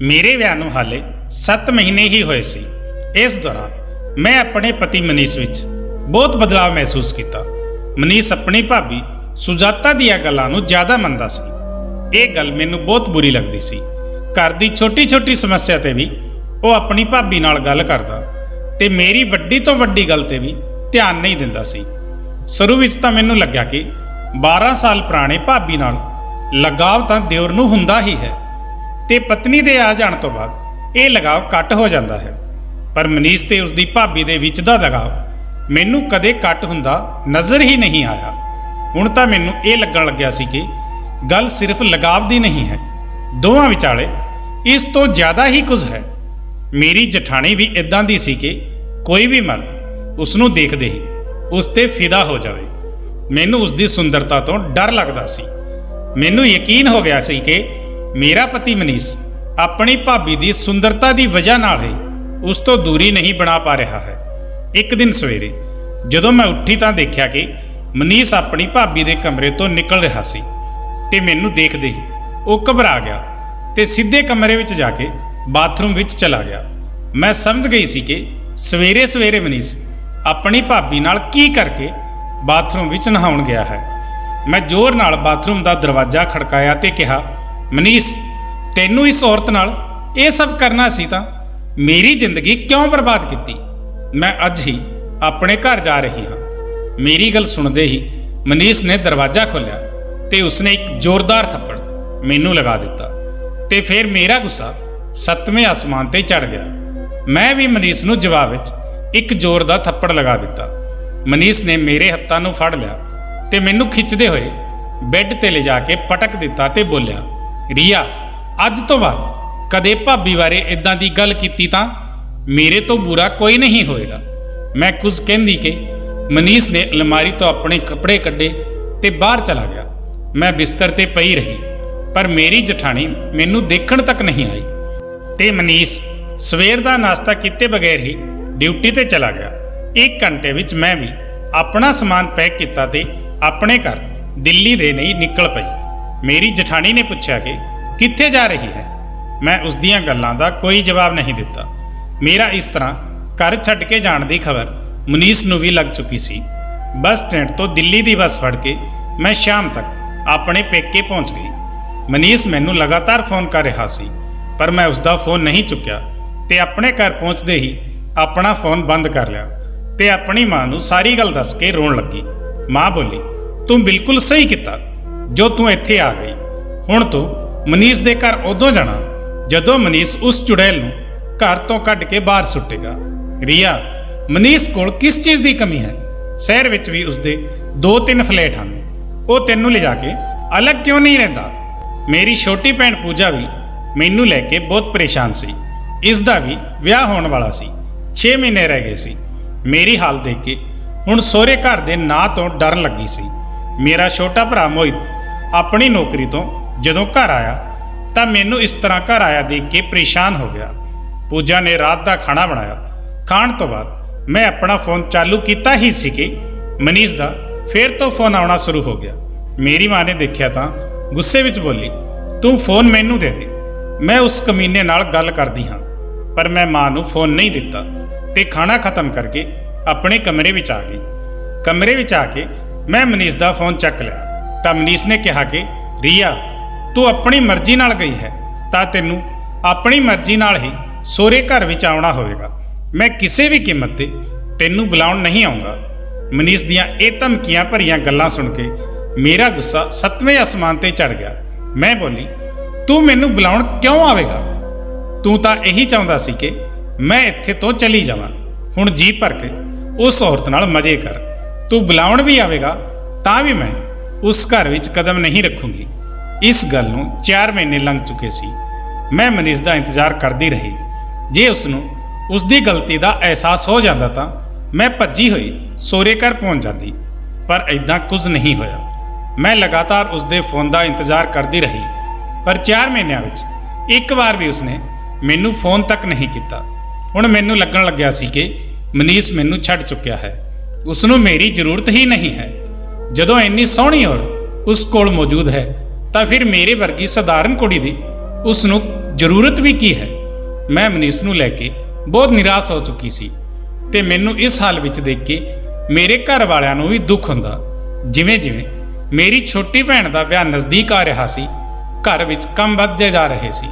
ਮੇਰੇ ਵਿਆਹ ਨੂੰ ਹਾਲੇ 7 ਮਹੀਨੇ ਹੀ ਹੋਏ ਸੀ। ਇਸ ਦੌਰਾਨ ਮੈਂ ਆਪਣੇ ਪਤੀ ਮਨੀਸ਼ ਵਿੱਚ ਬਹੁਤ ਬਦਲਾਅ ਮਹਿਸੂਸ ਕੀਤਾ। ਮਨੀਸ਼ ਆਪਣੀ ਭਾਬੀ ਸੁਜਾਤਾ ਦੀਆਂ ਗੱਲਾਂ ਨੂੰ ਜ਼ਿਆਦਾ ਮੰਨਦਾ ਸੀ। ਇਹ ਗੱਲ ਮੈਨੂੰ ਬਹੁਤ ਬੁਰੀ ਲੱਗਦੀ ਸੀ। ਘਰ ਦੀ ਛੋਟੀ-ਛੋਟੀ ਸਮੱਸਿਆ ਤੇ ਵੀ ਉਹ ਆਪਣੀ ਭਾਬੀ ਨਾਲ ਗੱਲ ਕਰਦਾ ਤੇ ਮੇਰੀ ਵੱਡੀ ਤੋਂ ਵੱਡੀ ਗੱਲ ਤੇ ਵੀ ਧਿਆਨ ਨਹੀਂ ਦਿੰਦਾ ਸੀ। ਸ਼ੁਰੂ ਵਿੱਚ ਤਾਂ ਮੈਨੂੰ ਲੱਗਿਆ ਕਿ 12 ਸਾਲ ਪੁਰਾਣੇ ਭਾਬੀ ਨਾਲ ਲਗਾਵ ਤਾਂ ਦਿਓਰ ਨੂੰ ਹੁੰਦਾ ਹੀ ਹੈ ਤੇ ਪਤਨੀ ਦੇ ਆ ਜਾਣ ਤੋਂ ਬਾਅਦ ਇਹ ਲਗਾਵ ਘੱਟ ਹੋ ਜਾਂਦਾ ਹੈ। ਪਰ ਮਨੀਸ਼ ਤੇ ਉਸਦੀ ਭਾਬੀ ਦੇ ਵਿੱਚ ਦਾ ਲਗਾਵ ਮੈਨੂੰ ਕਦੇ ਘੱਟ ਹੁੰਦਾ ਨਜ਼ਰ ਹੀ ਨਹੀਂ ਆਇਆ। ਹੁਣ ਤਾਂ ਮੈਨੂੰ ਇਹ ਲੱਗਣ ਲੱਗਿਆ ਸੀ ਕਿ ਗੱਲ ਸਿਰਫ ਲਗਾਵ ਦੀ ਨਹੀਂ ਹੈ, ਦੋਵਾਂ ਵਿਚਾਲੇ ਇਸ ਤੋਂ ਜ਼ਿਆਦਾ ਹੀ ਕੁਝ ਹੈ। ਮੇਰੀ ਜਠਾਣੀ ਵੀ ਇਦਾਂ ਦੀ ਸੀ ਕਿ ਕੋਈ ਵੀ ਮਰਦ ਉਸ ਨੂੰ ਦੇਖਦੇ ਹੀ ਉਸ ਤੇ ਫਿਦਾ ਹੋ ਜਾਵੇ। ਮੈਨੂੰ ਉਸ ਦੀ ਸੁੰਦਰਤਾ ਤੋਂ ਡਰ ਲੱਗਦਾ ਸੀ। ਮੈਨੂੰ ਯਕੀਨ ਹੋ ਗਿਆ ਸੀ ਕਿ ਮੇਰਾ ਪਤੀ ਮਨੀਸ਼ ਆਪਣੀ ਭਾਬੀ ਦੀ ਸੁੰਦਰਤਾ ਦੀ ਵਜ੍ਹਾ ਨਾਲ ਹੀ ਉਸ ਤੋਂ ਦੂਰੀ ਨਹੀਂ ਬਣਾ ਪਾ ਰਿਹਾ ਹੈ। ਇੱਕ ਦਿਨ ਸਵੇਰੇ ਜਦੋਂ ਮੈਂ ਉੱਠੀ ਤਾਂ ਦੇਖਿਆ ਕਿ ਮਨੀਸ਼ ਆਪਣੀ ਭਾਬੀ ਦੇ ਕਮਰੇ ਤੋਂ ਨਿਕਲ ਰਿਹਾ ਸੀ ਤੇ ਮੈਨੂੰ ਦੇਖਦੇ ਹੀ ਉਹ ਘਬਰਾ ਗਿਆ ਤੇ ਸਿੱਧੇ ਕਮਰੇ ਵਿੱਚ ਜਾ ਕੇ ਬਾਥਰੂਮ ਵਿੱਚ ਚਲਾ ਗਿਆ। ਮੈਂ ਸਮਝ ਗਈ ਸੀ ਕਿ ਸਵੇਰੇ ਸਵੇਰੇ ਮਨੀਸ਼ ਆਪਣੀ ਭਾਬੀ ਨਾਲ ਕੀ ਕਰਕੇ ਬਾਥਰੂਮ ਵਿੱਚ ਨਹਾਉਣ ਗਿਆ ਹੈ। ਮੈਂ ਜ਼ੋਰ ਨਾਲ ਬਾਥਰੂਮ ਦਾ ਦਰਵਾਜ਼ਾ ਖੜਕਾਇਆ ਤੇ ਕਿਹਾ, ਮਨੀਸ਼, ਤੈਨੂੰ ਇਸ ਔਰਤ ਨਾਲ ਇਹ ਸਭ ਕਰਨਾ ਸੀ ਤਾਂ ਮੇਰੀ ਜ਼ਿੰਦਗੀ ਕਿਉਂ ਬਰਬਾਦ ਕੀਤੀ? ਮੈਂ ਅੱਜ ਹੀ ਆਪਣੇ ਘਰ ਜਾ ਰਹੀ ਹਾਂ। ਮੇਰੀ ਗੱਲ ਸੁਣਦੇ ਹੀ ਮਨੀਸ਼ ਨੇ ਦਰਵਾਜ਼ਾ ਖੋਲ੍ਹਿਆ ਤੇ ਉਸਨੇ ਇੱਕ ਜ਼ੋਰਦਾਰ ਥੱਪੜ ਮੈਨੂੰ ਲਗਾ ਦਿੱਤਾ ਤੇ ਫਿਰ ਮੇਰਾ ਗੁੱਸਾ 7ਵੇਂ ਆਸਮਾਨ ਤੇ ਚੜ ਗਿਆ। ਮੈਂ ਵੀ ਮਨੀਸ਼ ਨੂੰ ਜਵਾਬ ਵਿੱਚ ਇੱਕ ਜ਼ੋਰ ਦਾ ਥੱਪੜ ਲਗਾ ਦਿੱਤਾ। ਮਨੀਸ਼ ਨੇ ਮੇਰੇ ਹੱਥਾਂ ਨੂੰ ਫੜ ਲਿਆ ਤੇ ਮੈਨੂੰ ਖਿੱਚਦੇ ਹੋਏ ਬੈੱਡ ਤੇ ਲਿਜਾ ਕੇ ਪਟਕ ਦਿੱਤਾ ਤੇ ਬੋਲਿਆ, ਰੀਆ, ਅੱਜ ਤੋਂ ਬਾਅਦ ਕਦੇ ਭਾਬੀ ਬਾਰੇ ਇਦਾਂ ਦੀ ਗੱਲ ਕੀਤੀ ਤਾਂ ਮੇਰੇ ਤੋਂ ਬੁਰਾ ਕੋਈ ਨਹੀਂ ਹੋਏਗਾ। ਮੈਂ ਕੁਝ ਕਹਿੰਦੀ ਕਿ ਮਨੀਸ਼ ਨੇ ਅਲਮਾਰੀ ਤੋਂ ਆਪਣੇ ਕੱਪੜੇ ਕੱਢੇ ਤੇ ਬਾਹਰ ਚਲਾ ਗਿਆ। ਮੈਂ ਬਿਸਤਰ ਤੇ ਪਈ ਰਹੀ ਪਰ ਮੇਰੀ ਜਠਾਣੀ ਮੈਨੂੰ ਦੇਖਣ ਤੱਕ ਨਹੀਂ ਆਈ ਤੇ ਮਨੀਸ਼ ਸਵੇਰ ਦਾ ਨਾਸ਼ਤਾ ਕੀਤੇ ਬਗੈਰ ਹੀ ਡਿਊਟੀ ਤੇ ਚਲਾ ਗਿਆ। 1 ਘੰਟੇ ਵਿੱਚ ਮੈਂ ਵੀ ਆਪਣਾ ਸਮਾਨ ਪੈਕ ਕੀਤਾ ਤੇ ਆਪਣੇ ਘਰ ਦਿੱਲੀ ਦੇ ਲਈ ਨਿਕਲ ਪਈ। ਮੇਰੀ ਜਠਾਣੀ ਨੇ ਪੁੱਛਿਆ ਕਿ ਕਿੱਥੇ ਜਾ ਰਹੀ ਹੈ। ਮੈਂ ਉਸ ਦੀਆਂ ਗੱਲਾਂ ਦਾ ਕੋਈ ਜਵਾਬ ਨਹੀਂ ਦਿੱਤਾ। ਮੇਰਾ ਇਸ ਤਰ੍ਹਾਂ ਘਰ ਛੱਡ ਕੇ ਜਾਣ ਦੀ ਖਬਰ ਮਨੀਸ਼ ਨੂੰ ਵੀ ਲੱਗ ਚੁੱਕੀ ਸੀ। ਬੱਸ ਸਟੈਂਡ ਤੋਂ ਦਿੱਲੀ ਦੀ ਬੱਸ ਫੜ ਕੇ ਮੈਂ ਸ਼ਾਮ ਤੱਕ ਆਪਣੇ ਪੇਕੇ ਪਹੁੰਚ ਗਈ। ਮਨੀਸ਼ ਮੈਨੂੰ ਲਗਾਤਾਰ ਫੋਨ ਕਰ ਰਿਹਾ ਸੀ ਪਰ ਮੈਂ ਉਸ ਦਾ ਫੋਨ ਨਹੀਂ ਚੁੱਕਿਆ ਤੇ ਆਪਣੇ ਘਰ ਪਹੁੰਚਦੇ ਹੀ ਆਪਣਾ ਫੋਨ ਬੰਦ ਕਰ ਲਿਆ ਤੇ ਆਪਣੀ ਮਾਂ ਨੂੰ ਸਾਰੀ ਗੱਲ ਦੱਸ ਕੇ ਰੋਣ ਲੱਗੀ। ਮਾਂ ਬੋਲੀ, ਤੂੰ ਬਿਲਕੁਲ ਸਹੀ ਕੀਤਾ ਜੋ ਤੂੰ ਇੱਥੇ ਆ ਗਈ। ਹੁਣ ਤੂੰ ਮਨੀਸ਼ ਦੇ ਘਰ ਉਦੋਂ ਜਾਣਾ ਜਦੋਂ ਮਨੀਸ਼ ਉਸ ਚੁੜੈਲ ਨੂੰ ਘਰ ਤੋਂ ਕੱਢ ਕੇ ਬਾਹਰ ਸੁੱਟੇਗਾ। ਰੀਆ, ਮਨੀਸ਼ ਕੋਲ ਕਿਸ ਚੀਜ਼ ਦੀ ਕਮੀ ਹੈ? ਸ਼ਹਿਰ ਵਿੱਚ ਵੀ ਉਸਦੇ 2-3 ਫਲੈਟ ਹਨ। ਉਹ ਤੈਨੂੰ ਲਿਜਾ ਕੇ ਅਲੱਗ ਕਿਉਂ ਨਹੀਂ ਰਹਿੰਦਾ? ਮੇਰੀ ਛੋਟੀ ਭੈਣ ਪੂਜਾ ਵੀ ਮੈਨੂੰ ਲੈ ਕੇ ਬਹੁਤ ਪਰੇਸ਼ਾਨ ਸੀ। ਇਸ ਦਾ ਵੀ ਵਿਆਹ ਹੋਣ ਵਾਲਾ ਸੀ। 6 ਮਹੀਨੇ ਰਹਿ ਗਏ ਸੀ। ਮੇਰੀ ਹਾਲ ਦੇਖ ਕੇ ਹੁਣ ਸਹੁਰੇ ਘਰ ਦੇ ਨਾਂ ਤੋਂ ਡਰਨ ਲੱਗੀ ਸੀ। ਮੇਰਾ ਛੋਟਾ ਭਰਾ ਮੋਹਿਤ ਆਪਣੀ ਨੌਕਰੀ ਤੋਂ ਜਦੋਂ ਘਰ ਆਇਆ ਤਾਂ ਮੈਨੂੰ ਇਸ ਤਰ੍ਹਾਂ ਘਰ ਆਇਆ ਦੇਖ ਕੇ ਪਰੇਸ਼ਾਨ ਹੋ ਗਿਆ। ਪੂਜਾ ਨੇ ਰਾਤ ਦਾ ਖਾਣਾ ਬਣਾਇਆ। ਖਾਣ ਤੋਂ ਬਾਅਦ ਮੈਂ ਆਪਣਾ ਫੋਨ ਚਾਲੂ ਕੀਤਾ ਹੀ ਸੀ ਕਿ ਮਨੀਸ਼ ਦਾ ਫਿਰ ਤੋਂ ਫੋਨ ਆਉਣਾ ਸ਼ੁਰੂ ਹੋ ਗਿਆ। ਮੇਰੀ ਮਾਂ ਨੇ ਦੇਖਿਆ ਤਾਂ ਗੁੱਸੇ ਵਿੱਚ ਬੋਲੀ, ਤੂੰ ਫੋਨ ਮੈਨੂੰ ਦੇ ਦੇ, ਮੈਂ ਉਸ ਕਮੀਨੇ ਨਾਲ ਗੱਲ ਕਰਦੀ ਹਾਂ। ਪਰ ਮੈਂ ਮਾਂ ਨੂੰ ਫੋਨ ਨਹੀਂ ਦਿੱਤਾ ਤੇ ਖਾਣਾ ਖਤਮ ਕਰਕੇ ਆਪਣੇ ਕਮਰੇ ਵਿੱਚ ਆ ਗਈ। ਕਮਰੇ ਵਿੱਚ ਆ ਕੇ ਮੈਂ ਮਨੀਸ਼ ਦਾ ਫੋਨ ਚੱਕ ਲਿਆ ਤਾਂ ਮਨੀਸ਼ ਨੇ ਕਿਹਾ ਕਿ ਰੀਆ, ਤੂੰ ਆਪਣੀ ਮਰਜ਼ੀ ਨਾਲ ਗਈ ਹੈ ਤਾਂ ਤੈਨੂੰ ਆਪਣੀ ਮਰਜ਼ੀ ਨਾਲ ਹੀ ਸਹੁਰੇ ਘਰ ਵਿੱਚ ਆਉਣਾ ਹੋਵੇਗਾ। ਮੈਂ ਕਿਸੇ ਵੀ ਕੀਮਤ ਤੇ ਤੈਨੂੰ ਬੁਲਾਉਣ ਨਹੀਂ ਆਉਂਗਾ। ਮਨੀਸ਼ ਦੀਆਂ ਇਹ ਧਮਕੀਆਂ ਭਰੀਆਂ ਗੱਲਾਂ ਸੁਣ ਕੇ ਮੇਰਾ ਗੁੱਸਾ 7ਵੇਂ ਆਸਮਾਨ ਤੇ ਚੜ ਗਿਆ। ਮੈਂ ਬੋਲੀ, ਤੂੰ ਮੈਨੂੰ ਬੁਲਾਉਣ ਕਿਉਂ ਆਵੇਗਾ? ਤੂੰ ਤਾਂ ਇਹੀ ਚਾਹੁੰਦਾ ਸੀ ਕਿ ਮੈਂ ਇੱਥੇ ਤੋਂ ਚਲੀ ਜਾਵਾਂ। ਹੁਣ ਜੀ ਭਰ ਕੇ ਉਸ ਔਰਤ ਨਾਲ ਮਜ਼ੇ ਕਰ। ਤੂੰ ਬੁਲਾਉਣ ਵੀ ਆਵੇਗਾ ਤਾਂ ਵੀ ਮੈਂ ਉਸ ਘਰ ਵਿੱਚ ਕਦਮ ਨਹੀਂ ਰੱਖੂੰਗੀ। ਇਸ ਗੱਲ ਨੂੰ 4 ਮਹੀਨੇ ਲੰਘ ਚੁੱਕੇ ਸੀ। ਮੈਂ ਮਨੀਸ਼ ਦਾ ਇੰਤਜ਼ਾਰ ਕਰਦੀ ਰਹੀ। ਜੇ ਉਸ ਨੂੰ ਉਸ ਦੀ ਗਲਤੀ ਦਾ ਅਹਿਸਾਸ ਹੋ ਜਾਂਦਾ ਤਾਂ ਮੈਂ ਭੱਜੀ ਹੋਈ ਸਹੁਰੇ ਘਰ ਪਹੁੰਚ ਜਾਂਦੀ, ਪਰ ਐਦਾਂ ਕੁਝ ਨਹੀਂ ਹੋਇਆ। ਮੈਂ ਲਗਾਤਾਰ ਉਸ ਦੇ ਫੋਨ ਦਾ ਇੰਤਜ਼ਾਰ ਕਰਦੀ ਰਹੀ ਪਰ 4 ਮਹੀਨਿਆਂ ਵਿੱਚ ਇੱਕ ਵਾਰ ਵੀ ਉਸਨੇ ਮੈਨੂੰ ਫੋਨ ਤੱਕ ਨਹੀਂ ਕੀਤਾ। ਹੁਣ ਮੈਨੂੰ ਲੱਗਣ ਲੱਗਿਆ ਸੀ ਕਿ ਮਨੀਸ਼ ਮੈਨੂੰ ਛੱਡ ਚੁੱਕਿਆ ਹੈ। ਉਸ ਨੂੰ ਮੇਰੀ ਜ਼ਰੂਰਤ ਹੀ ਨਹੀਂ ਹੈ। ਜਦੋਂ ਇੰਨੀ ਸੋਹਣੀ ਔਰਤ ਉਸ ਕੋਲ ਮੌਜੂਦ ਹੈ ਤਾਂ ਫਿਰ ਮੇਰੇ ਵਰਗੀ ਸਧਾਰਨ ਕੁੜੀ ਦੀ ਉਸ ਨੂੰ ਜ਼ਰੂਰਤ ਵੀ ਕੀ ਹੈ। ਮੈਂ ਮਨੀਸ਼ ਨੂੰ ਲੈ ਕੇ ਬਹੁਤ ਨਿਰਾਸ਼ ਹੋ ਚੁੱਕੀ ਸੀ ਤੇ ਮੈਨੂੰ ਇਸ ਹਾਲ ਵਿੱਚ ਦੇਖ ਕੇ ਮੇਰੇ ਘਰ ਵਾਲਿਆਂ ਨੂੰ ਵੀ ਦੁੱਖ ਹੁੰਦਾ। ਜਿਵੇਂ ਜਿਵੇਂ ਮੇਰੀ ਛੋਟੀ ਭੈਣ ਦਾ ਵਿਆਹ ਨਜ਼ਦੀਕ ਆ ਰਿਹਾ ਸੀ, ਘਰ ਵਿੱਚ ਕੰਮ ਵੱਧਦੇ ਜਾ ਰਹੇ ਸੀ।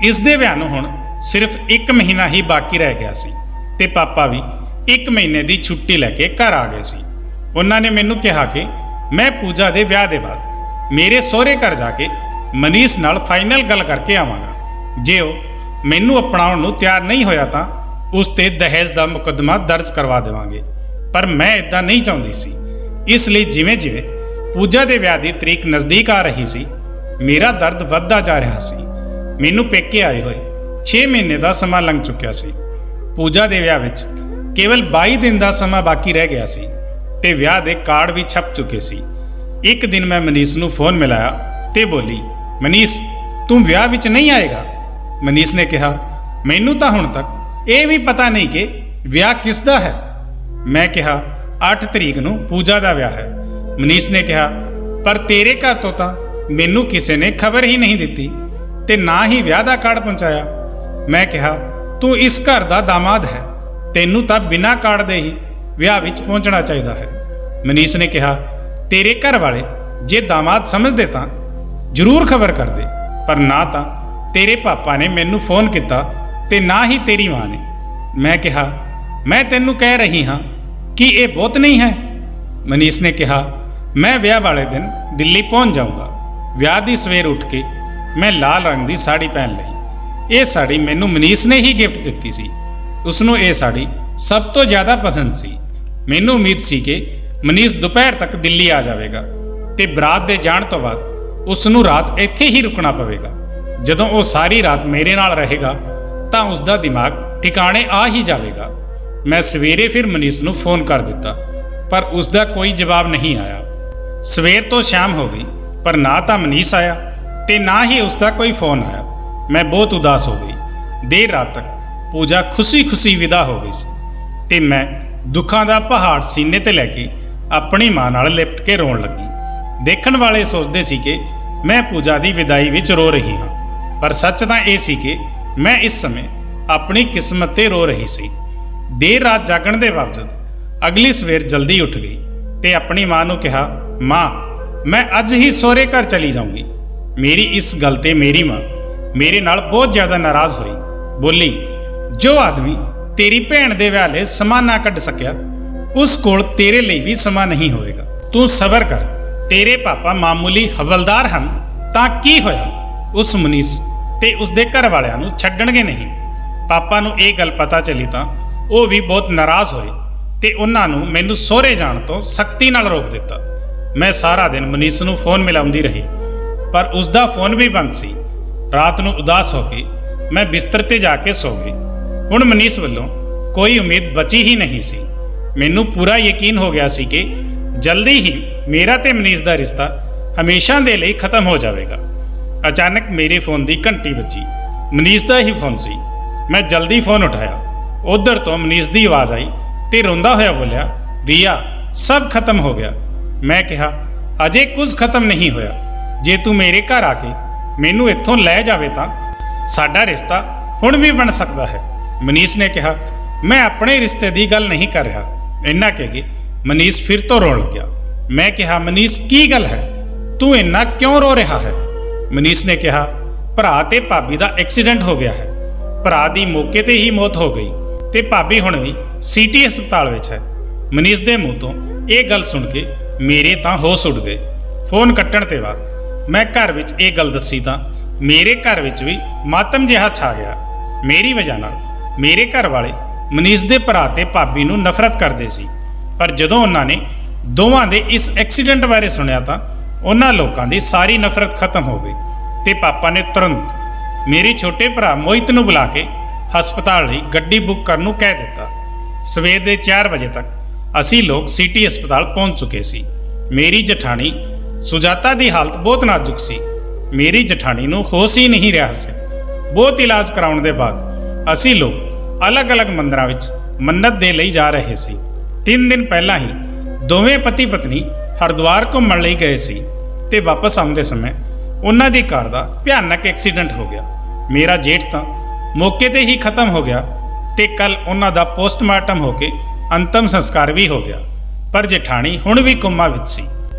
ਇਸ ਦੇ ਵਿਆਹ ਨੂੰ ਹੁਣ ਸਿਰਫ 1 ਮਹੀਨਾ ਹੀ ਬਾਕੀ ਰਹਿ ਗਿਆ ਸੀ ਤੇ ਪਾਪਾ ਵੀ 1 ਮਹੀਨੇ ਦੀ ਛੁੱਟੀ ਲੈ ਕੇ ਘਰ ਆ ਗਏ ਸੀ। ਉਹਨਾਂ ਨੇ ਮੈਨੂੰ ਕਿਹਾ ਕਿ ਮੈਂ ਪੂਜਾ ਦੇ ਵਿਆਹ ਦੇ ਬਾਅਦ ਮੇਰੇ ਸਹੁਰੇ ਘਰ ਜਾ ਕੇ ਮਨੀਸ਼ ਨਾਲ ਫਾਈਨਲ ਗੱਲ ਕਰਕੇ ਆਵਾਂਗਾ। ਜੇ ਉਹ ਮੈਨੂੰ ਅਪਣਾਉਣ ਨੂੰ ਤਿਆਰ ਨਹੀਂ ਹੋਇਆ ਤਾਂ ਉਸ ਤੇ ਦਹੇਜ ਦਾ ਮੁਕੱਦਮਾ ਦਰਜ ਕਰਵਾ ਦੇਵਾਂਗੇ। ਪਰ ਮੈਂ ਇਦਾਂ ਨਹੀਂ ਚਾਹੁੰਦੀ ਸੀ। ਇਸ ਲਈ ਜਿਵੇਂ ਜਿਵੇਂ ਪੂਜਾ ਦੇ ਵਿਆਹ ਦੀ ਤਰੀਕ ਨਜ਼ਦੀਕ ਆ ਰਹੀ ਸੀ, ਮੇਰਾ ਦਰਦ ਵੱਧਦਾ ਜਾ ਰਿਹਾ ਸੀ। ਮੈਨੂੰ ਪੇਕੇ ਆਏ ਹੋਏ 6 ਮਹੀਨੇ ਦਾ ਸਮਾਂ ਲੰਘ ਚੁੱਕਿਆ ਸੀ। ਪੂਜਾ ਦੇ ਵਿਆਹ ਵਿੱਚ ਕੇਵਲ 22 ਦਿਨ ਦਾ ਸਮਾਂ ਬਾਕੀ ਰਹਿ ਗਿਆ ਸੀ ਤੇ ਵਿਆਹ ਦੇ ਕਾਰਡ ਵੀ ਛਪ ਚੁੱਕੇ ਸੀ। ਇੱਕ ਦਿਨ ਮੈਂ ਮਨੀਸ਼ ਨੂੰ ਫੋਨ ਮਿਲਾਇਆ ਤੇ ਬੋਲੀ, ਮਨੀਸ਼ ਤੂੰ ਵਿਆਹ ਵਿੱਚ ਨਹੀਂ ਆਏਗਾ? ਮਨੀਸ਼ ਨੇ ਕਿਹਾ, ਮੈਨੂੰ ਤਾਂ ਹੁਣ ਤੱਕ ਇਹ ਵੀ ਪਤਾ ਨਹੀਂ ਕਿ ਵਿਆਹ ਕਿਸ ਦਾ ਹੈ। ਮੈਂ ਕਿਹਾ 8 ਤਰੀਕ ਨੂੰ ਪੂਜਾ ਦਾ ਵਿਆਹ ਹੈ। ਮਨੀਸ਼ ਨੇ ਕਿਹਾ, ਪਰ ਤੇਰੇ ਘਰ ਤੋਂ ਤਾਂ ਮੈਨੂੰ ਕਿਸੇ ਨੇ ਖਬਰ ਹੀ ਨਹੀਂ ਦਿੱਤੀ ਤੇ ਨਾ ਹੀ ਵਿਆਹ ਦਾ ਕਾਰਡ ਪਹੁੰਚਾਇਆ। ਮੈਂ ਕਿਹਾ, ਤੂੰ ਇਸ ਘਰ ਦਾ ਦਾਮਾਦ ਹੈ, ਤੈਨੂੰ ਤਾਂ ਬਿਨਾਂ ਕਾਰਡ ਦੇ ਹੀ ਵਿਆਹ ਵਿੱਚ ਪਹੁੰਚਣਾ ਚਾਹੀਦਾ ਹੈ। ਮਨੀਸ਼ ਨੇ ਕਿਹਾ, ਤੇਰੇ ਘਰ ਵਾਲੇ ਜੇ ਦਾਮਾਦ ਸਮਝਦੇ ਤਾਂ ਜ਼ਰੂਰ ਖਬਰ ਕਰਦੇ, ਪਰ ਨਾ ਤਾਂ ਤੇਰੇ ਪਾਪਾ ਨੇ ਮੈਨੂੰ ਫੋਨ ਕੀਤਾ ਤੇ ਨਾ ਹੀ ਤੇਰੀ ਮਾਂ ਨੇ। ਮੈਂ ਕਿਹਾ, ਮੈਂ ਤੈਨੂੰ ਕਹਿ ਰਹੀ ਹਾਂ ਕਿ ਇਹ ਬਹੁਤ ਨਹੀਂ ਹੈ। ਮਨੀਸ਼ ਨੇ ਕਿਹਾ, ਮੈਂ ਵਿਆਹ ਵਾਲੇ ਦਿਨ ਦਿੱਲੀ ਪਹੁੰਚ ਜਾਊਂਗਾ। ਵਿਆਹ ਦੀ ਸਵੇਰ ਉੱਠ ਕੇ ਮੈਂ ਲਾਲ ਰੰਗ ਦੀ ਸਾੜੀ ਪਹਿਨ ਲਈ। ਇਹ ਸਾੜੀ ਮੈਨੂੰ ਮਨੀਸ਼ ਨੇ ਹੀ ਗਿਫਟ ਦਿੱਤੀ ਸੀ। ਉਸ ਨੂੰ ਇਹ ਸਾੜੀ ਸਭ ਤੋਂ ਜ਼ਿਆਦਾ ਪਸੰਦ ਸੀ। ਮੈਨੂੰ ਉਮੀਦ ਸੀ ਕਿ ਮਨੀਸ਼ ਦੁਪਹਿਰ ਤੱਕ ਦਿੱਲੀ ਆ ਜਾਵੇਗਾ ਤੇ ਬਰਾਤ ਦੇ ਜਾਣ ਤੋਂ ਬਾਅਦ ਉਸ ਨੂੰ ਰਾਤ ਇੱਥੇ ਹੀ ਰੁਕਣਾ ਪਵੇਗਾ। ਜਦੋਂ ਉਹ ਸਾਰੀ ਰਾਤ ਮੇਰੇ ਨਾਲ ਰਹੇਗਾ ਤਾਂ ਉਸ ਦਾ ਦਿਮਾਗ ਠਿਕਾਣੇ ਆ ਹੀ ਜਾਵੇਗਾ। ਮੈਂ ਸਵੇਰੇ ਫਿਰ ਮਨੀਸ਼ ਨੂੰ ਫੋਨ ਕਰ ਦਿੱਤਾ, ਪਰ ਉਸ ਦਾ ਕੋਈ ਜਵਾਬ ਨਹੀਂ ਆਇਆ। ਸਵੇਰ ਤੋਂ ਸ਼ਾਮ ਹੋ ਗਈ, ਪਰ ਨਾ ਤਾਂ ਮਨੀਸ਼ ਆਇਆ ਤੇ ਨਾ ਹੀ ਉਸ ਦਾ ਕੋਈ ਫੋਨ ਆਇਆ। ਮੈਂ ਬਹੁਤ ਉਦਾਸ ਹੋ ਗਈ। ਦੇਰ ਰਾਤ ਤੱਕ ਪੂਜਾ ਖੁਸ਼ੀ-ਖੁਸ਼ੀ ਵਿਦਾ ਹੋ ਗਈ ਸੀ ਤੇ ਮੈਂ ਦੁੱਖਾਂ ਦਾ ਪਹਾੜ ਸੀਨੇ ਤੇ ਲੈ ਕੇ ਆਪਣੀ ਮਾਂ ਨਾਲ ਲਿਪਟ ਕੇ ਰੋਣ ਲੱਗੀ। ਦੇਖਣ ਵਾਲੇ ਸੋਚਦੇ ਸੀ ਕਿ ਮੈਂ ਪੂਜਾ ਦੀ ਵਿਦਾਈ ਵਿੱਚ ਰੋ ਰਹੀ ਹਾਂ, ਪਰ ਸੱਚ ਤਾਂ ਇਹ ਸੀ ਕਿ ਮੈਂ ਇਸ ਸਮੇਂ ਆਪਣੀ ਕਿਸਮਤ ਤੇ ਰੋ ਰਹੀ ਸੀ। ਦੇਰ ਰਾਤ ਜਾਗਣ ਦੇ ਬਾਵਜੂਦ ਅਗਲੀ ਸਵੇਰ ਜਲਦੀ ਉੱਠ ਗਈ ਤੇ ਆਪਣੀ ਮਾਂ ਨੂੰ ਕਿਹਾ, ਮਾਂ ਮੈਂ ਅੱਜ ਹੀ ਸਹੁਰੇ ਘਰ ਚਲੀ ਜਾਊਂਗੀ। ਮੇਰੀ ਇਸ ਗੱਲ ਤੇ ਮੇਰੀ ਮਾਂ ਮੇਰੇ ਨਾਲ ਬਹੁਤ ਜ਼ਿਆਦਾ ਨਾਰਾਜ਼ ਹੋਈ। ਬੋਲੀ, ਜੋ ਆਦਮੀ ਤੇਰੀ ਭੈਣ ਦੇ ਵਿਆਹ ਲਈ ਸਮਾਂ ਨਾ ਕੱਢ ਸਕਿਆ, ਉਸ ਕੋਲ ਤੇਰੇ ਲਈ ਵੀ ਸਮਾਂ ਨਹੀਂ ਹੋਵੇਗਾ। ਤੂੰ ਸਬਰ ਕਰ, ਤੇਰੇ ਪਾਪਾ ਮਾਮੂਲੀ ਹਵਲਦਾਰ ਹਨ ਤਾਂ ਕੀ ਹੋਇਆ, ਉਸ ਮਨੀਸ਼ ਤੇ ਉਸਦੇ ਘਰ ਵਾਲਿਆਂ ਨੂੰ ਛੱਡਣਗੇ ਨਹੀਂ। ਪਾਪਾ ਨੂੰ ਇਹ ਗੱਲ ਪਤਾ ਚੱਲੀ ਤਾਂ ਉਹ ਵੀ ਬਹੁਤ ਨਾਰਾਜ਼ ਹੋਏ ਤੇ ਉਹਨਾਂ ਨੂੰ ਮੈਨੂੰ ਸਹੁਰੇ ਜਾਣ ਤੋਂ ਸਖਤੀ ਨਾਲ ਰੋਕ ਦਿੱਤਾ। ਮੈਂ ਸਾਰਾ ਦਿਨ ਮਨੀਸ਼ ਨੂੰ ਫੋਨ ਮਿਲਾਉਂਦੀ ਰਹੀ, ਪਰ ਉਸ ਦਾ ਫੋਨ ਵੀ ਬੰਦ ਸੀ। ਰਾਤ ਨੂੰ ਉਦਾਸ ਹੋ ਕੇ ਮੈਂ ਬਿਸਤਰ ਤੇ ਜਾ ਕੇ ਸੌ ਗਈ। ਹੁਣ ਮਨੀਸ਼ ਵੱਲੋਂ ਕੋਈ ਉਮੀਦ ਬਚੀ ਹੀ ਨਹੀਂ ਸੀ। ਮੈਨੂੰ ਪੂਰਾ ਯਕੀਨ ਹੋ ਗਿਆ ਸੀ ਕਿ ਜਲਦੀ ਹੀ ਮੇਰਾ ਤੇ ਮਨੀਸ਼ ਦਾ ਰਿਸ਼ਤਾ ਹਮੇਸ਼ਾ ਦੇ ਲਈ ਖਤਮ ਹੋ ਜਾਵੇਗਾ। ਅਚਾਨਕ ਮੇਰੇ ਫੋਨ ਦੀ ਘੰਟੀ ਵੱਜੀ। ਮਨੀਸ਼ ਦਾ ਹੀ ਫੋਨ ਸੀ। ਮੈਂ ਜਲਦੀ ਫੋਨ ਉਠਾਇਆ। ਉਧਰ ਤੋਂ ਮਨੀਸ਼ ਦੀ ਆਵਾਜ਼ ਆਈ ਤੇ ਰੋਂਦਾ ਹੋਇਆ ਬੋਲਿਆ, ਰੀਆ ਸਭ ਖਤਮ ਹੋ ਗਿਆ। ਮੈਂ ਕਿਹਾ, ਅਜੇ ਕੁਝ ਖਤਮ ਨਹੀਂ ਹੋਇਆ। ਜੇ ਤੂੰ ਮੇਰੇ ਘਰ ਆ ਕੇ ਮੈਨੂੰ ਇੱਥੋਂ ਲੈ ਜਾਵੇ ਤਾਂ ਸਾਡਾ ਰਿਸ਼ਤਾ ਹੁਣ ਵੀ ਬਣ ਸਕਦਾ ਹੈ। ਮਨੀਸ਼ ਨੇ ਕਿਹਾ, ਮੈਂ ਆਪਣੇ ਰਿਸ਼ਤੇ ਦੀ ਗੱਲ ਨਹੀਂ ਕਰ ਰਿਹਾ। ਇੰਨਾ ਕਹਿ ਕੇ ਮਨੀਸ਼ ਫਿਰ ਤੋਂ ਰੋਣ ਲੱਗਿਆ। ਮੈਂ ਕਿਹਾ, ਮਨੀਸ਼ ਕੀ ਗੱਲ ਹੈ, ਤੂੰ ਇੰਨਾ ਕਿਉਂ ਰੋ ਰਿਹਾ ਹੈ? ਮਨੀਸ਼ ਨੇ ਕਿਹਾ, ਭਰਾ ਤੇ ਭਾਬੀ ਦਾ ਐਕਸੀਡੈਂਟ ਹੋ ਗਿਆ ਹੈ। ਭਰਾ ਦੀ ਮੌਕੇ ਤੇ ਹੀ ਮੌਤ ਹੋ ਗਈ ਤੇ ਭਾਬੀ ਹੁਣ ਵੀ ਸਿਟੀ ਹਸਪਤਾਲ ਵਿੱਚ ਹੈ। ਮਨੀਸ਼ ਦੇ ਮੂੰਹ ਤੋਂ ਇਹ ਗੱਲ ਸੁਣ ਕੇ ਮੇਰੇ ਤਾਂ ਹੋਸ਼ ਉੱਡ ਗਏ। ਫੋਨ ਕੱਟਣ ਤੇ ਬਾਅਦ ਮੈਂ ਘਰ ਵਿੱਚ ਇਹ ਗੱਲ ਦੱਸੀ ਤਾਂ ਮੇਰੇ ਘਰ ਵਿੱਚ ਵੀ ਮਾਤਮ ਜਿਹਾ ਛਾ ਗਿਆ। ਮੇਰੀ ਵਜ੍ਹਾ ਨਾਲ ਮੇਰੇ ਘਰ ਵਾਲੇ ਮਨੀਸ਼ ਦੇ ਭਰਾ ਤੇ ਭਾਬੀ ਨੂੰ ਨਫ਼ਰਤ ਕਰਦੇ ਸੀ, ਪਰ ਜਦੋਂ ਉਹਨਾਂ ਨੇ ਦੋਵਾਂ ਦੇ ਇਸ ਐਕਸੀਡੈਂਟ ਬਾਰੇ ਸੁਣਿਆ ਤਾਂ ਉਹਨਾਂ ਲੋਕਾਂ ਦੀ ਸਾਰੀ ਨਫ਼ਰਤ ਖਤਮ ਹੋ ਗਈ ਤੇ ਪਾਪਾ ਨੇ ਤੁਰੰਤ ਮੇਰੇ ਛੋਟੇ ਭਰਾ ਮੋਹਿਤ ਨੂੰ ਬੁਲਾ ਕੇ ਹਸਪਤਾਲ ਲਈ ਗੱਡੀ ਬੁੱਕ ਕਰਨ ਨੂੰ ਕਹਿ ਦਿੱਤਾ। ਸਵੇਰ ਦੇ 4 ਵਜੇ ਤੱਕ ਅਸੀਂ ਲੋਕ ਸਿਟੀ ਹਸਪਤਾਲ ਪਹੁੰਚ ਚੁੱਕੇ ਸੀ। ਮੇਰੀ ਜਠਾਣੀ ਸੁਜਾਤਾ ਦੀ ਹਾਲਤ ਬਹੁਤ ਨਾਜ਼ੁਕ ਸੀ। ਮੇਰੀ ਜਠਾਣੀ ਨੂੰ ਹੋਸ਼ ਹੀ ਨਹੀਂ ਰਿਹਾ ਸੀ। ਬਹੁਤ ਇਲਾਜ ਕਰਾਉਣ ਦੇ ਬਾਅਦ ਅਸੀਂ ਲੋਕ ਅਲੱਗ-ਅਲੱਗ ਮੰਦਰਾਂ ਵਿੱਚ ਮੰਨਤ ਦੇ ਲਈ ਜਾ ਰਹੇ ਸੀ। 3 ਦਿਨ ਪਹਿਲਾਂ ਹੀ ਦੋਵੇਂ ਪਤੀ ਪਤਨੀ ਹਰਿਦੁਆਰ ਘੁੰਮਣ ਲਈ ਗਏ ਸੀ ਤੇ ਵਾਪਸ ਆਉਂਦੇ ਸਮੇਂ ਉਹਨਾਂ ਦੀ ਕਾਰ ਦਾ ਭਿਆਨਕ ਐਕਸੀਡੈਂਟ ਹੋ ਗਿਆ। ਮੇਰਾ ਜੇਠ ਤਾਂ ਮੌਕੇ ਤੇ ਹੀ ਖਤਮ ਹੋ ਗਿਆ ਤੇ ਕੱਲ ਉਹਨਾਂ ਦਾ ਪੋਸਟਮਾਰਟਮ ਹੋ ਕੇ ਅੰਤਮ ਸੰਸਕਾਰ ਵੀ ਹੋ ਗਿਆ। ਪਰ ਜਠਾਣੀ ਹੁਣ ਵੀ ਕੋਮਾ ਵਿੱਚ ਸੀ।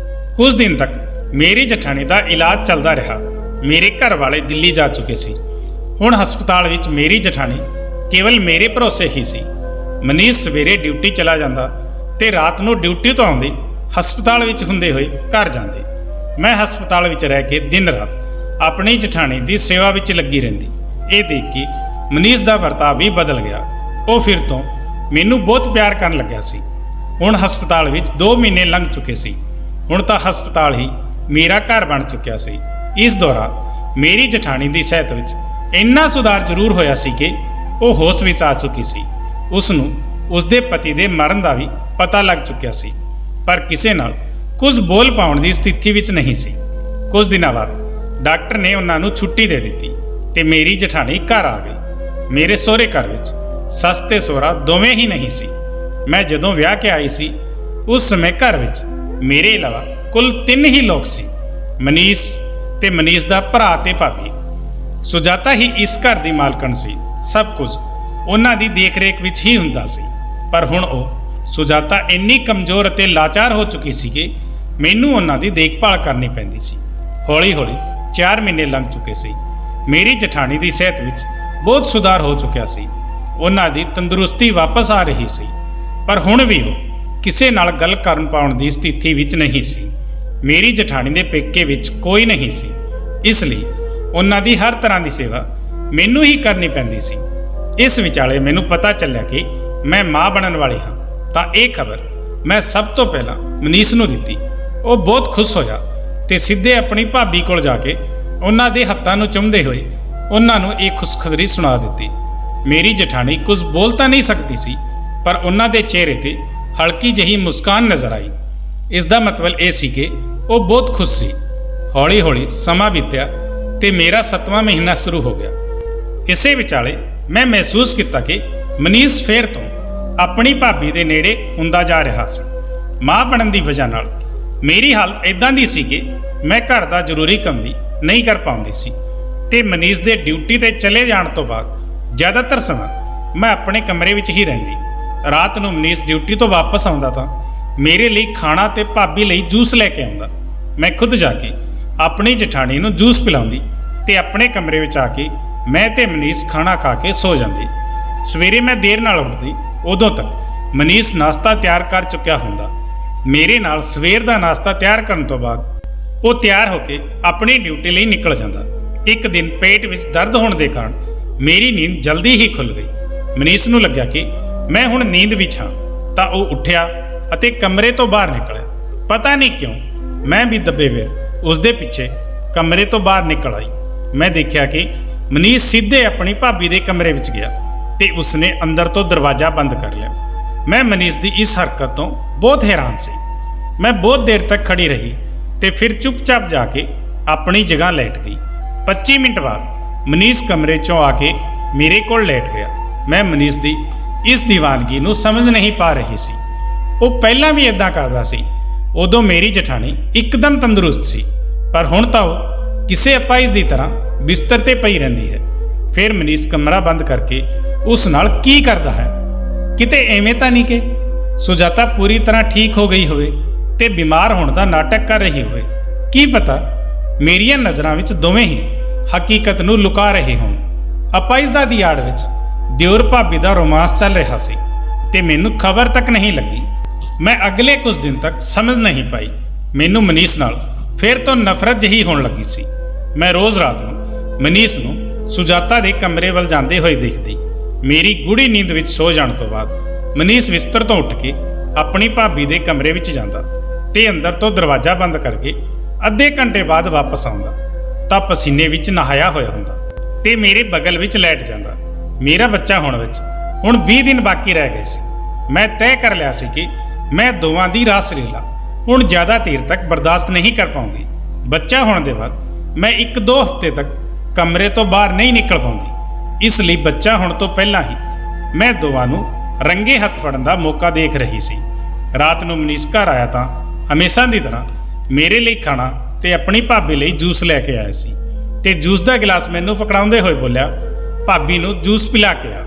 ਕੁਝ ਦਿਨ ਤੱਕ ਮੇਰੀ ਜਠਾਣੀ ਦਾ ਇਲਾਜ ਚੱਲਦਾ ਰਿਹਾ। ਮੇਰੇ ਘਰ ਵਾਲੇ ਦਿੱਲੀ ਜਾ ਚੁੱਕੇ ਸੀ। ਹੁਣ ਹਸਪਤਾਲ ਵਿੱਚ ਮੇਰੀ ਜਠਾਣੀ ਕੇਵਲ ਮੇਰੇ ਭਰੋਸੇ ਹੀ ਸੀ। ਮਨੀਸ਼ ਸਵੇਰੇ ਡਿਊਟੀ ਚਲਾ ਜਾਂਦਾ ਤੇ ਰਾਤ ਨੂੰ ਡਿਊਟੀ ਤੋਂ ਆਉਂਦੇ ਹਸਪਤਾਲ ਵਿੱਚ ਹੁੰਦੇ ਹੋਏ ਘਰ ਜਾਂਦੇ। ਮੈਂ ਹਸਪਤਾਲ ਵਿੱਚ ਰਹਿ ਕੇ ਦਿਨ ਰਾਤ ਆਪਣੀ ਜਠਾਣੀ ਦੀ ਸੇਵਾ ਵਿੱਚ ਲੱਗੀ ਰਹਿੰਦੀ। ਇਹ ਦੇਖ ਕੇ ਮਨੀਸ਼ ਦਾ ਵਰਤਾਅ ਵੀ ਬਦਲ ਗਿਆ। ਉਹ ਫਿਰ ਤੋਂ ਮੈਨੂੰ ਬਹੁਤ ਪਿਆਰ ਕਰਨ ਲੱਗਿਆ ਸੀ। ਹੁਣ ਹਸਪਤਾਲ ਵਿੱਚ 2 ਮਹੀਨੇ ਲੰਘ ਚੁੱਕੇ ਸੀ। ਹੁਣ ਤਾਂ ਹਸਪਤਾਲ ਹੀ ਮੇਰਾ ਘਰ ਬਣ ਚੁੱਕਿਆ ਸੀ। ਇਸ ਦੌਰਾਨ ਮੇਰੀ ਜਠਾਣੀ ਦੀ ਸਿਹਤ ਵਿੱਚ ਇੰਨਾ ਸੁਧਾਰ ਜ਼ਰੂਰ ਹੋਇਆ ਸੀ ਕਿ ਉਹ ਹੋਸ਼ ਵਿੱਚ ਆ ਚੁੱਕੀ ਸੀ। ਉਸ ਨੂੰ ਉਸਦੇ ਪਤੀ ਦੇ ਮਰਨ ਦਾ ਵੀ ਪਤਾ ਲੱਗ ਚੁੱਕਿਆ ਸੀ, ਪਰ ਕਿਸੇ ਨਾਲ ਕੁਝ ਬੋਲ ਪਾਉਣ ਦੀ ਸਥਿਤੀ ਵਿੱਚ ਨਹੀਂ ਸੀ। ਕੁਝ ਦਿਨਾਂ ਬਾਅਦ ਡਾਕਟਰ ਨੇ ਉਹਨਾਂ ਨੂੰ ਛੁੱਟੀ ਦੇ ਦਿੱਤੀ ਤੇ ਮੇਰੀ ਜਠਾਣੀ ਘਰ ਆ ਗਈ। ਮੇਰੇ ਸਹੁਰੇ ਘਰ ਵਿੱਚ ਸੱਸ ਤੇ ਸਹੁਰਾ ਦੋਵੇਂ ਹੀ ਨਹੀਂ ਸੀ। ਮੈਂ ਜਦੋਂ ਵਿਆਹ ਕੇ ਆਈ ਸੀ ਉਸ ਸਮੇਂ ਘਰ ਵਿੱਚ ਮੇਰੇ ਇਲਾਵਾ ਕੁੱਲ 3 ਹੀ ਲੋਕ ਸੀ, ਮਨੀਸ਼ ਤੇ ਮਨੀਸ਼ ਦਾ ਭਰਾ ਤੇ ਭਾਬੀ। ਸੁਜਾਤਾ ਹੀ ਇਸ ਘਰ ਦੀ ਮਾਲਕਣ ਸੀ। ਸਭ ਕੁਝ ਉਹਨਾਂ ਦੀ ਦੇਖ-ਰੇਖ ਵਿੱਚ ਹੀ ਹੁੰਦਾ ਸੀ। ਪਰ ਹੁਣ ਉਹ ਸੁਜਾਤਾ ਇੰਨੀ ਕਮਜ਼ੋਰ ਅਤੇ ਲਾਚਾਰ ਹੋ ਚੁੱਕੀ ਸੀ ਕਿ ਮੈਨੂੰ ਉਹਨਾਂ ਦੀ ਦੇਖਭਾਲ ਕਰਨੀ ਪੈਂਦੀ ਸੀ। ਹੌਲੀ-ਹੌਲੀ 4 ਮਹੀਨੇ ਲੰਘ ਚੁੱਕੇ ਸੀ। ਮੇਰੀ ਜਠਾਣੀ ਦੀ ਸਿਹਤ ਵਿੱਚ ਬਹੁਤ ਸੁਧਾਰ ਹੋ ਚੁੱਕਿਆ ਸੀ। ਉਹਨਾਂ ਦੀ ਤੰਦਰੁਸਤੀ ਵਾਪਸ ਆ ਰਹੀ ਸੀ, ਪਰ ਹੁਣ ਵੀ ਉਹ ਕਿਸੇ ਨਾਲ ਗੱਲ ਕਰਨ ਪਾਉਣ ਦੀ ਸਥਿਤੀ ਵਿੱਚ ਨਹੀਂ ਸੀ। ਮੇਰੀ ਜਠਾਣੀ ਦੇ ਪੇਕੇ ਵਿੱਚ ਕੋਈ ਨਹੀਂ ਸੀ, ਇਸ ਲਈ ਉਹਨਾਂ ਦੀ ਹਰ ਤਰ੍ਹਾਂ ਦੀ ਸੇਵਾ ਮੈਨੂੰ ਹੀ ਕਰਨੀ ਪੈਂਦੀ ਸੀ। ਇਸ ਵਿਚਾਲੇ ਮੈਨੂੰ ਪਤਾ ਚੱਲਿਆ ਕਿ ਮੈਂ ਮਾਂ ਬਣਨ ਵਾਲੀ ਹਾਂ, ਤਾਂ ਇਹ ਖਬਰ ਮੈਂ ਸਭ ਤੋਂ ਪਹਿਲਾਂ ਮਨੀਸ਼ ਨੂੰ ਦਿੱਤੀ। ਉਹ ਬਹੁਤ ਖੁਸ਼ ਹੋਇਆ ਤੇ ਸਿੱਧੇ ਆਪਣੀ ਭਾਬੀ ਕੋਲ ਜਾ ਕੇ ਉਹਨਾਂ ਦੇ ਹੱਥਾਂ ਨੂੰ ਚੁੰਮਦੇ ਹੋਏ ਉਹਨਾਂ ਨੂੰ ਇਹ ਖੁਸ਼ਖਬਰੀ ਸੁਣਾ ਦਿੱਤੀ। ਮੇਰੀ ਜਠਾਣੀ ਕੁਝ ਬੋਲ ਤਾਂ ਨਹੀਂ ਸਕਦੀ ਸੀ, ਪਰ ਉਹਨਾਂ ਦੇ ਚਿਹਰੇ ਤੇ ਹਲਕੀ ਜਿਹੀ ਮੁਸਕਾਨ ਨਜ਼ਰ ਆਈ। ਇਸ ਦਾ ਮਤਲਬ ਇਹ ਸੀ ਕਿ ਉਹ ਬਹੁਤ ਖੁਸ਼ ਸੀ। ਹੌਲੀ-ਹੌਲੀ ਸਮਾਂ ਬੀਤਿਆ ਤੇ ਮੇਰਾ 7ਵਾਂ ਮਹੀਨਾ ਸ਼ੁਰੂ ਹੋ ਗਿਆ। ਇਸੇ ਵਿਚਾਲੇ ਮੈਂ ਮਹਿਸੂਸ ਕੀਤਾ ਕਿ ਮਨੀਸ਼ ਫੇਰ ਤੋਂ ਆਪਣੀ ਭਾਬੀ ਦੇ ਨੇੜੇ ਹੁੰਦਾ ਜਾ ਰਿਹਾ ਸੀ। ਮਾਂ ਬਣਨ ਦੀ ਵਜ੍ਹਾ ਨਾਲ ਮੇਰੀ ਹਾਲਤ ਇਦਾਂ ਦੀ ਸੀ ਕਿ ਮੈਂ ਘਰ ਦਾ ਜ਼ਰੂਰੀ ਕੰਮ ਵੀ ਨਹੀਂ ਕਰ ਪਾਉਂਦੀ ਸੀ ਤੇ ਮਨੀਸ਼ ਦੇ ਡਿਊਟੀ ਤੇ ਚਲੇ ਜਾਣ ਤੋਂ ਬਾਅਦ ਜ਼ਿਆਦਾਤਰ ਸਮਾਂ ਮੈਂ ਆਪਣੇ ਕਮਰੇ ਵਿੱਚ ਹੀ ਰਹਿੰਦੀ। ਰਾਤ ਨੂੰ ਮਨੀਸ਼ ਡਿਊਟੀ ਤੋਂ ਵਾਪਸ ਆਉਂਦਾ ਤਾਂ ਮੇਰੇ ਲਈ ਖਾਣਾ ਤੇ ਭਾਬੀ ਲਈ ਜੂਸ ਲੈ ਕੇ ਆਉਂਦਾ। ਮੈਂ ਖੁਦ ਜਾ ਕੇ ਆਪਣੀ ਜਠਾਣੀ ਨੂੰ ਜੂਸ ਪਿਲਾਉਂਦੀ ਤੇ ਆਪਣੇ ਕਮਰੇ ਵਿੱਚ ਆ ਕੇ ਮੈਂ ਤੇ ਮਨੀਸ਼ ਖਾਣਾ ਖਾ ਕੇ ਸੋ ਜਾਂਦੇ। ਸਵੇਰੇ ਮੈਂ ਦੇਰ ਨਾਲ ਉੱਠਦੀ, ਉਦੋਂ ਤੱਕ ਮਨੀਸ਼ ਨਾਸ਼ਤਾ ਤਿਆਰ ਕਰ ਚੁੱਕਿਆ ਹੁੰਦਾ। ਮੇਰੇ ਨਾਲ ਸਵੇਰ ਦਾ ਨਾਸ਼ਤਾ ਤਿਆਰ ਕਰਨ ਤੋਂ ਬਾਅਦ ਉਹ ਤਿਆਰ ਹੋ ਕੇ ਆਪਣੀ ਡਿਊਟੀ ਲਈ ਨਿਕਲ ਜਾਂਦਾ। ਇੱਕ ਦਿਨ ਪੇਟ ਵਿੱਚ ਦਰਦ ਹੋਣ ਦੇ ਕਾਰਨ ਮੇਰੀ ਨੀਂਦ ਜਲਦੀ ਹੀ ਖੁੱਲ ਗਈ। ਮਨੀਸ਼ ਨੂੰ ਲੱਗਿਆ ਕਿ ਮੈਂ ਹੁਣ ਨੀਂਦ ਵਿੱਚ ਹਾਂ, ਤਾਂ ਉਹ ਉੱਠਿਆ ਅਤੇ ਕਮਰੇ ਤੋਂ ਬਾਹਰ ਨਿਕਲਿਆ। ਪਤਾ ਨਹੀਂ ਕਿਉਂ ਮੈਂ ਵੀ ਦੱਬੇ ਵੇਰ ਉਸਦੇ ਪਿੱਛੇ ਕਮਰੇ ਤੋਂ ਬਾਹਰ ਨਿਕਲ ਆਈ। ਮੈਂ ਦੇਖਿਆ ਕਿ ਮਨੀਸ਼ ਸਿੱਧੇ ਆਪਣੀ ਭਾਬੀ ਦੇ ਕਮਰੇ ਵਿੱਚ ਗਿਆ ਤੇ ਉਸਨੇ ਅੰਦਰ ਤੋਂ ਦਰਵਾਜ਼ਾ ਬੰਦ ਕਰ ਲਿਆ। ਮੈਂ ਮਨੀਸ਼ ਦੀ ਇਸ ਹਰਕਤ ਤੋਂ ਬਹੁਤ ਹੈਰਾਨ ਸੀ। ਮੈਂ ਬਹੁਤ ਦੇਰ ਤੱਕ ਖੜੀ ਰਹੀ ਤੇ ਫਿਰ ਚੁੱਪਚਾਪ ਜਾ ਕੇ ਆਪਣੀ ਜਗ੍ਹਾ ਲੈਟ ਗਈ। 25 ਮਿੰਟ ਬਾਅਦ ਮਨੀਸ਼ ਕਮਰੇ 'ਚੋਂ ਆ ਕੇ ਮੇਰੇ ਕੋਲ ਲੈਟ ਗਿਆ। ਮੈਂ ਮਨੀਸ਼ ਦੀ ਇਸ ਦੀਵਾਨਗੀ ਨੂੰ ਸਮਝ ਨਹੀਂ ਪਾ ਰਹੀ ਸੀ। ਉਹ ਪਹਿਲਾਂ ਵੀ ਇਦਾਂ ਕਰਦਾ ਸੀ। ਉਦੋਂ ਮੇਰੀ ਜਠਾਣੀ ਇੱਕਦਮ ਤੰਦਰੁਸਤ ਸੀ, ਪਰ ਹੁਣ ਤਾਂ ਉਹ ਕਿਸੇ ਅਪਾਹਿਜ ਦੀ ਤਰ੍ਹਾਂ ਬਿਸਤਰ ਤੇ ਪਈ ਰਹਿੰਦੀ ਹੈ। ਫਿਰ ਮਨੀਸ਼ ਕਮਰਾ ਬੰਦ ਕਰਕੇ ਉਸ ਨਾਲ ਕੀ ਕਰਦਾ ਹੈ। ਕਿਤੇ ਐਵੇਂ ਤਾਂ ਨਹੀਂ ਕਿ ਸੁਜਾਤਾ ਪੂਰੀ ਤਰ੍ਹਾਂ ਠੀਕ ਹੋ ਗਈ ਹੋਵੇ ਤੇ ਬਿਮਾਰ ਹੋਣ ਦਾ ਨਾਟਕ ਕਰ ਰਹੀ ਹੋਵੇ। ਕੀ ਪਤਾ ਮੇਰੀਆਂ ਨਜ਼ਰਾਂ ਵਿੱਚ ਦੋਵੇਂ ਹੀ ਹਕੀਕਤ ਨੂੰ ਲੁਕਾ ਰਹੇ ਹੋਣ। ਅਪਾਹਿਜਤਾ ਦੀ ਆੜ ਵਿੱਚ ਦਿਓਰ ਭਾਬੀ ਦਾ ਰੋਮਾਂਸ ਚੱਲ ਰਿਹਾ ਸੀ ਤੇ ਮੈਨੂੰ ਖਬਰ ਤੱਕ ਨਹੀਂ ਲੱਗੀ। ਮੈਂ ਅਗਲੇ ਕੁਝ ਦਿਨ ਤੱਕ ਸਮਝ ਨਹੀਂ ਪਾਈ। ਮੈਨੂੰ ਮਨੀਸ਼ ਨਾਲ ਫਿਰ ਤੋਂ ਨਫ਼ਰਤ ਜਿਹੀ ਹੋਣ ਲੱਗੀ ਸੀ। ਮੈਂ ਰੋਜ਼ ਰਾਤ ਨੂੰ ਮਨੀਸ਼ ਨੂੰ ਸੁਜਾਤਾ ਦੇ ਕਮਰੇ ਵੱਲ ਜਾਂਦੇ ਹੋਏ ਦੇਖਦੀ। ਮੇਰੀ ਗੂੜੀ ਨੀਂਦ ਵਿੱਚ ਸੋ ਜਾਣ ਤੋਂ ਬਾਅਦ ਮਨੀਸ਼ ਬਿਸਤਰ ਤੋਂ ਉੱਠ ਕੇ ਆਪਣੀ ਭਾਬੀ ਦੇ ਕਮਰੇ ਵਿੱਚ ਜਾਂਦਾ ਤੇ ਅੰਦਰ ਤੋਂ ਦਰਵਾਜ਼ਾ ਬੰਦ ਕਰਕੇ ਅੱਧੇ ਘੰਟੇ ਬਾਅਦ ਵਾਪਸ ਆਉਂਦਾ ਤਾਂ ਪਸੀਨੇ ਵਿੱਚ ਨਹਾਇਆ ਹੋਇਆ ਹੁੰਦਾ ਤੇ ਮੇਰੇ ਬਗਲ ਵਿੱਚ ਲੈਟ ਜਾਂਦਾ। ਮੇਰਾ ਬੱਚਾ ਹੋਣ ਵਿੱਚ ਹੁਣ 20 ਦਿਨ ਬਾਕੀ ਰਹਿ ਗਏ ਸੀ। ਮੈਂ ਤੈਅ ਕਰ ਲਿਆ ਸੀ ਕਿ ਮੈਂ ਦੋਵਾਂ ਦੀ ਰਾਸ ਲੀਲਾ ਹੁਣ ਜ਼ਿਆਦਾ ਦੇਰ ਤੱਕ ਬਰਦਾਸ਼ਤ ਨਹੀਂ ਕਰ ਪਾਉਂਗੀ। ਬੱਚਾ ਹੋਣ ਦੇ ਬਾਅਦ ਮੈਂ 1-2 ਹਫ਼ਤੇ ਤੱਕ ਕਮਰੇ ਤੋਂ ਬਾਹਰ ਨਹੀਂ ਨਿਕਲ ਪਾਉਂਦੀ। ਇਸ ਲਈ ਬੱਚਾ ਹੋਣ ਤੋਂ ਪਹਿਲਾਂ ਹੀ ਮੈਂ ਦੋਵਾਂ ਨੂੰ ਰੰਗੇ ਹੱਥ ਫੜਨ ਦਾ ਮੌਕਾ ਦੇਖ ਰਹੀ ਸੀ। ਰਾਤ ਨੂੰ ਮਨੀਸ਼ ਘਰ ਆਇਆ ਤਾਂ ਹਮੇਸ਼ਾ ਦੀ ਤਰ੍ਹਾਂ ਮੇਰੇ ਲਈ ਖਾਣਾ ਤੇ ਆਪਣੀ ਭਾਬੀ ਲਈ ਜੂਸ ਲੈ ਕੇ ਆਇਆ ਸੀ ਤੇ ਜੂਸ ਦਾ ਗਿਲਾਸ ਮੈਨੂੰ ਫਕੜਾਉਂਦੇ ਹੋਏ ਬੋਲਿਆ, ਭਾਬੀ ਨੂੰ ਜੂਸ ਪਿਲਾ ਕੇ ਆ,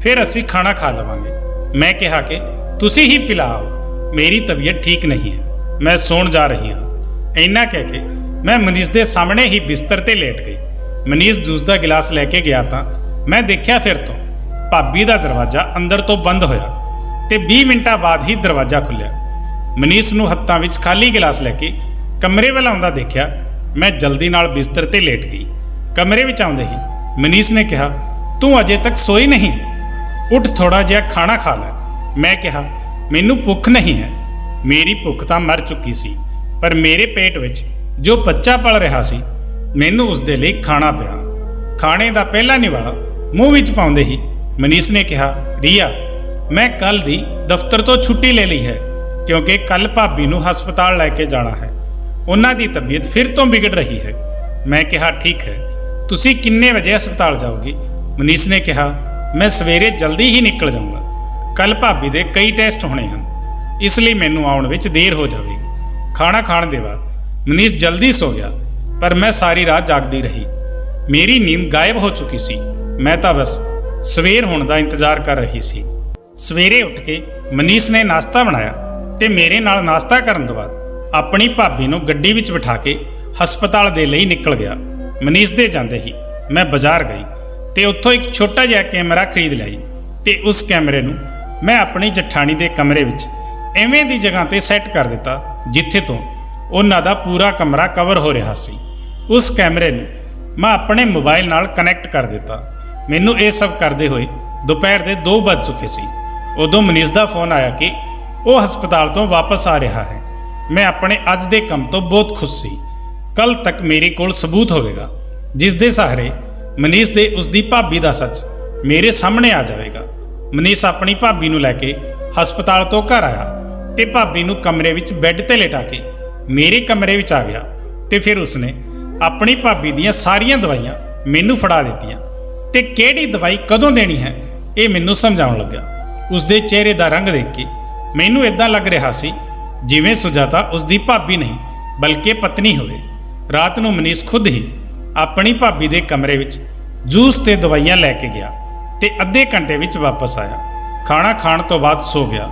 ਫਿਰ ਅਸੀਂ ਖਾਣਾ ਖਾ ਲਵਾਂਗੇ। ਮੈਂ ਕਿਹਾ ਕਿ ਤੁਸੀਂ ਹੀ ਪਿਲਾਓ, ਮੇਰੀ ਤਬੀਅਤ ਠੀਕ ਨਹੀਂ ਹੈ, ਮੈਂ ਸੌਣ ਜਾ ਰਹੀ ਹਾਂ। ਇੰਨਾ ਕਹਿ ਕੇ ਮੈਂ ਮਨੀਸ਼ ਦੇ ਸਾਹਮਣੇ ਹੀ ਬਿਸਤਰ ਤੇ ਲੇਟ ਗਈ। ਮਨੀਸ਼ ਜੂਸ ਦਾ ਗਿਲਾਸ ਲੈ ਕੇ ਗਿਆ ਤਾਂ ਮੈਂ ਦੇਖਿਆ ਫਿਰ ਤੋਂ ਭਾਬੀ ਦਾ ਦਰਵਾਜ਼ਾ ਅੰਦਰ ਤੋਂ ਬੰਦ ਹੋਇਆ ਤੇ 20 ਮਿੰਟਾਂ ਬਾਅਦ ਹੀ ਦਰਵਾਜ਼ਾ ਖੁੱਲਿਆ। ਮਨੀਸ਼ ਨੂੰ ਹੱਥਾਂ ਵਿੱਚ ਖਾਲੀ ਗਿਲਾਸ ਲੈ ਕੇ ਕਮਰੇ ਵੱਲ ਆਉਂਦਾ ਦੇਖਿਆ। ਮੈਂ ਜਲਦੀ ਨਾਲ ਬਿਸਤਰ ਤੇ ਲੇਟ ਗਈ। ਕਮਰੇ ਵਿੱਚ ਆਉਂਦੇ ਹੀ ਮਨੀਸ਼ ਨੇ ਕਿਹਾ, ਤੂੰ ਅਜੇ ਤੱਕ ਸੋਈ ਨਹੀਂ, ਉੱਠ ਥੋੜਾ ਜਿਹਾ ਖਾਣਾ ਖਾ ਲੈ। ਮੈਂ ਕਿਹਾ, ਮੈਨੂੰ ਭੁੱਖ ਨਹੀਂ ਹੈ। ਮੇਰੀ ਭੁੱਖ ਤਾਂ ਮਰ ਚੁੱਕੀ ਸੀ, ਪਰ ਮੇਰੇ ਪੇਟ ਵਿੱਚ ਜੋ ਬੱਚਾ ਪਲ ਰਿਹਾ ਸੀ, ਮੈਨੂੰ ਉਸ ਦੇ ਲਈ ਖਾਣਾ ਪਿਆ। ਖਾਣੇ ਦਾ ਪਹਿਲਾ ਨਿਵਾਲਾ ਮੂੰਹ ਵਿੱਚ ਪਾਉਂਦੇ ਹੀ ਮਨੀਸ਼ ਨੇ ਕਿਹਾ, ਰੀਆ, ਮੈਂ ਕੱਲ ਦੀ ਦਫ਼ਤਰ ਤੋਂ ਛੁੱਟੀ ਲੈ ਲਈ ਹੈ ਕਿਉਂਕਿ ਕੱਲ ਭਾਬੀ ਨੂੰ ਹਸਪਤਾਲ ਲੈ ਕੇ ਜਾਣਾ ਹੈ। ਉਹਨਾਂ ਦੀ ਤਬੀਅਤ ਫਿਰ ਤੋਂ ਵਿਗੜ ਰਹੀ ਹੈ। ਮੈਂ ਕਿਹਾ, ਠੀਕ ਹੈ, ਤੁਸੀਂ ਕਿੰਨੇ ਵਜੇ ਹਸਪਤਾਲ ਜਾਓਗੇ? ਮਨੀਸ਼ ਨੇ ਕਿਹਾ, ਮੈਂ ਸਵੇਰੇ ਜਲਦੀ ਹੀ ਨਿਕਲ ਜਾਊਂਗਾ। ਕੱਲ ਭਾਬੀ ਦੇ ਕਈ ਟੈਸਟ ਹੋਣੇ ਹਨ, ਇਸ ਲਈ ਮੈਨੂੰ ਆਉਣ ਵਿੱਚ ਦੇਰ ਹੋ ਜਾਵੇਗੀ। ਖਾਣਾ ਖਾਣ ਦੇ ਬਾਅਦ ਮਨੀਸ਼ ਜਲਦੀ ਸੋ ਗਿਆ, ਪਰ ਮੈਂ ਸਾਰੀ ਰਾਤ ਜਾਗਦੀ ਰਹੀ। ਮੇਰੀ ਨੀਂਦ ਗਾਇਬ ਹੋ ਚੁੱਕੀ ਸੀ। ਮੈਂ ਤਾਂ ਬਸ ਸਵੇਰ ਹੋਣ ਦਾ ਇੰਤਜ਼ਾਰ ਕਰ ਰਹੀ ਸੀ। ਸਵੇਰੇ ਉੱਠ ਕੇ ਮਨੀਸ਼ ਨੇ ਨਾਸ਼ਤਾ ਬਣਾਇਆ ਤੇ ਮੇਰੇ ਨਾਲ ਨਾਸ਼ਤਾ ਕਰਨ ਤੋਂ ਬਾਅਦ ਆਪਣੀ ਭਾਬੀ ਨੂੰ ਗੱਡੀ ਵਿੱਚ ਬਿਠਾ ਕੇ ਹਸਪਤਾਲ ਦੇ ਲਈ ਨਿਕਲ ਗਿਆ। ਮਨੀਸ਼ ਦੇ ਜਾਂਦੇ ਹੀ ਮੈਂ ਬਾਜ਼ਾਰ ਗਈ ਤੇ ਉੱਥੋਂ ਇੱਕ ਛੋਟਾ ਜਿਹਾ ਕੈਮਰਾ ਖਰੀਦ ਲਿਆਈ ਤੇ ਉਸ ਕੈਮਰੇ ਨੂੰ ਮੈਂ ਆਪਣੀ ਜਠਾਣੀ ਦੇ ਕਮਰੇ ਵਿੱਚ ਐਵੇਂ ਦੀ ਜਗ੍ਹਾ ਤੇ ਸੈੱਟ ਕਰ ਦਿੱਤਾ ਜਿੱਥੇ ਤੋਂ ਉਹਨਾਂ ਦਾ ਪੂਰਾ ਕਮਰਾ ਕਵਰ ਹੋ ਰਿਹਾ ਸੀ। ਉਸ ਕੈਮਰੇ ਨੂੰ ਮੈਂ ਆਪਣੇ ਮੋਬਾਈਲ ਨਾਲ ਕਨੈਕਟ ਕਰ ਦਿੱਤਾ। ਮੈਨੂੰ ਇਹ ਸਭ ਕਰਦੇ ਹੋਏ ਦੁਪਹਿਰ ਦੇ 2 ਵੱਜ ਚੁੱਕੇ ਸੀ। ਉਦੋਂ ਮਨੀਸ਼ ਦਾ ਫੋਨ ਆਇਆ ਕਿ ਉਹ ਹਸਪਤਾਲ ਤੋਂ ਵਾਪਸ ਆ ਰਿਹਾ ਹੈ। ਮੈਂ ਆਪਣੇ ਅੱਜ ਦੇ ਕੰਮ ਤੋਂ ਬਹੁਤ ਖੁਸ਼ ਸੀ। ਕੱਲ ਤੱਕ ਮੇਰੇ ਕੋਲ ਸਬੂਤ ਹੋਵੇਗਾ ਜਿਸ ਦੇ ਸਹਾਰੇ ਮਨੀਸ਼ ਦੇ ਉਸਦੀ ਭਾਬੀ ਦਾ ਸੱਚ ਮੇਰੇ ਸਾਹਮਣੇ ਆ ਜਾਵੇਗਾ। ਮਨੀਸ਼ ਆਪਣੀ ਭਾਬੀ ਨੂੰ ਲੈ ਕੇ ਹਸਪਤਾਲ ਤੋਂ ਘਰ ਆਇਆ ਤੇ ਭਾਬੀ ਨੂੰ ਕਮਰੇ ਵਿੱਚ ਬੈੱਡ ਤੇ ਲਿਟਾ ਕੇ ਮੇਰੇ ਕਮਰੇ ਵਿੱਚ ਆ ਗਿਆ ਤੇ ਫਿਰ ਉਸਨੇ ਆਪਣੀ ਭਾਬੀ ਦੀਆਂ ਸਾਰੀਆਂ ਦਵਾਈਆਂ ਮੈਨੂੰ ਫੜਾ ਦਿੱਤੀਆਂ ਤੇ ਕਿਹੜੀ ਦਵਾਈ ਕਦੋਂ ਦੇਣੀ ਹੈ ਇਹ ਮੈਨੂੰ ਸਮਝਾਉਣ ਲੱਗਾ। ਉਸਦੇ ਚਿਹਰੇ ਦਾ ਰੰਗ ਦੇਖ ਕੇ ਮੈਨੂੰ ਇਦਾਂ ਲੱਗ ਰਿਹਾ ਸੀ ਜਿਵੇਂ ਸੁਜਾਤਾ ਉਸਦੀ ਭਾਬੀ ਨਹੀਂ ਬਲਕਿ ਪਤਨੀ ਹੋਵੇ। ਰਾਤ ਨੂੰ ਮਨੀਸ਼ ਖੁਦ ਹੀ ਆਪਣੀ ਭਾਬੀ ਦੇ ਕਮਰੇ ਵਿੱਚ ਜੂਸ ਤੇ ਦਵਾਈਆਂ ਲੈ ਕੇ ਗਿਆ ਤੇ ਅੱਧੇ ਘੰਟੇ ਵਿੱਚ ਵਾਪਸ ਆਇਆ। ਖਾਣਾ ਖਾਣ ਤੋਂ ਬਾਅਦ ਸੋ ਗਿਆ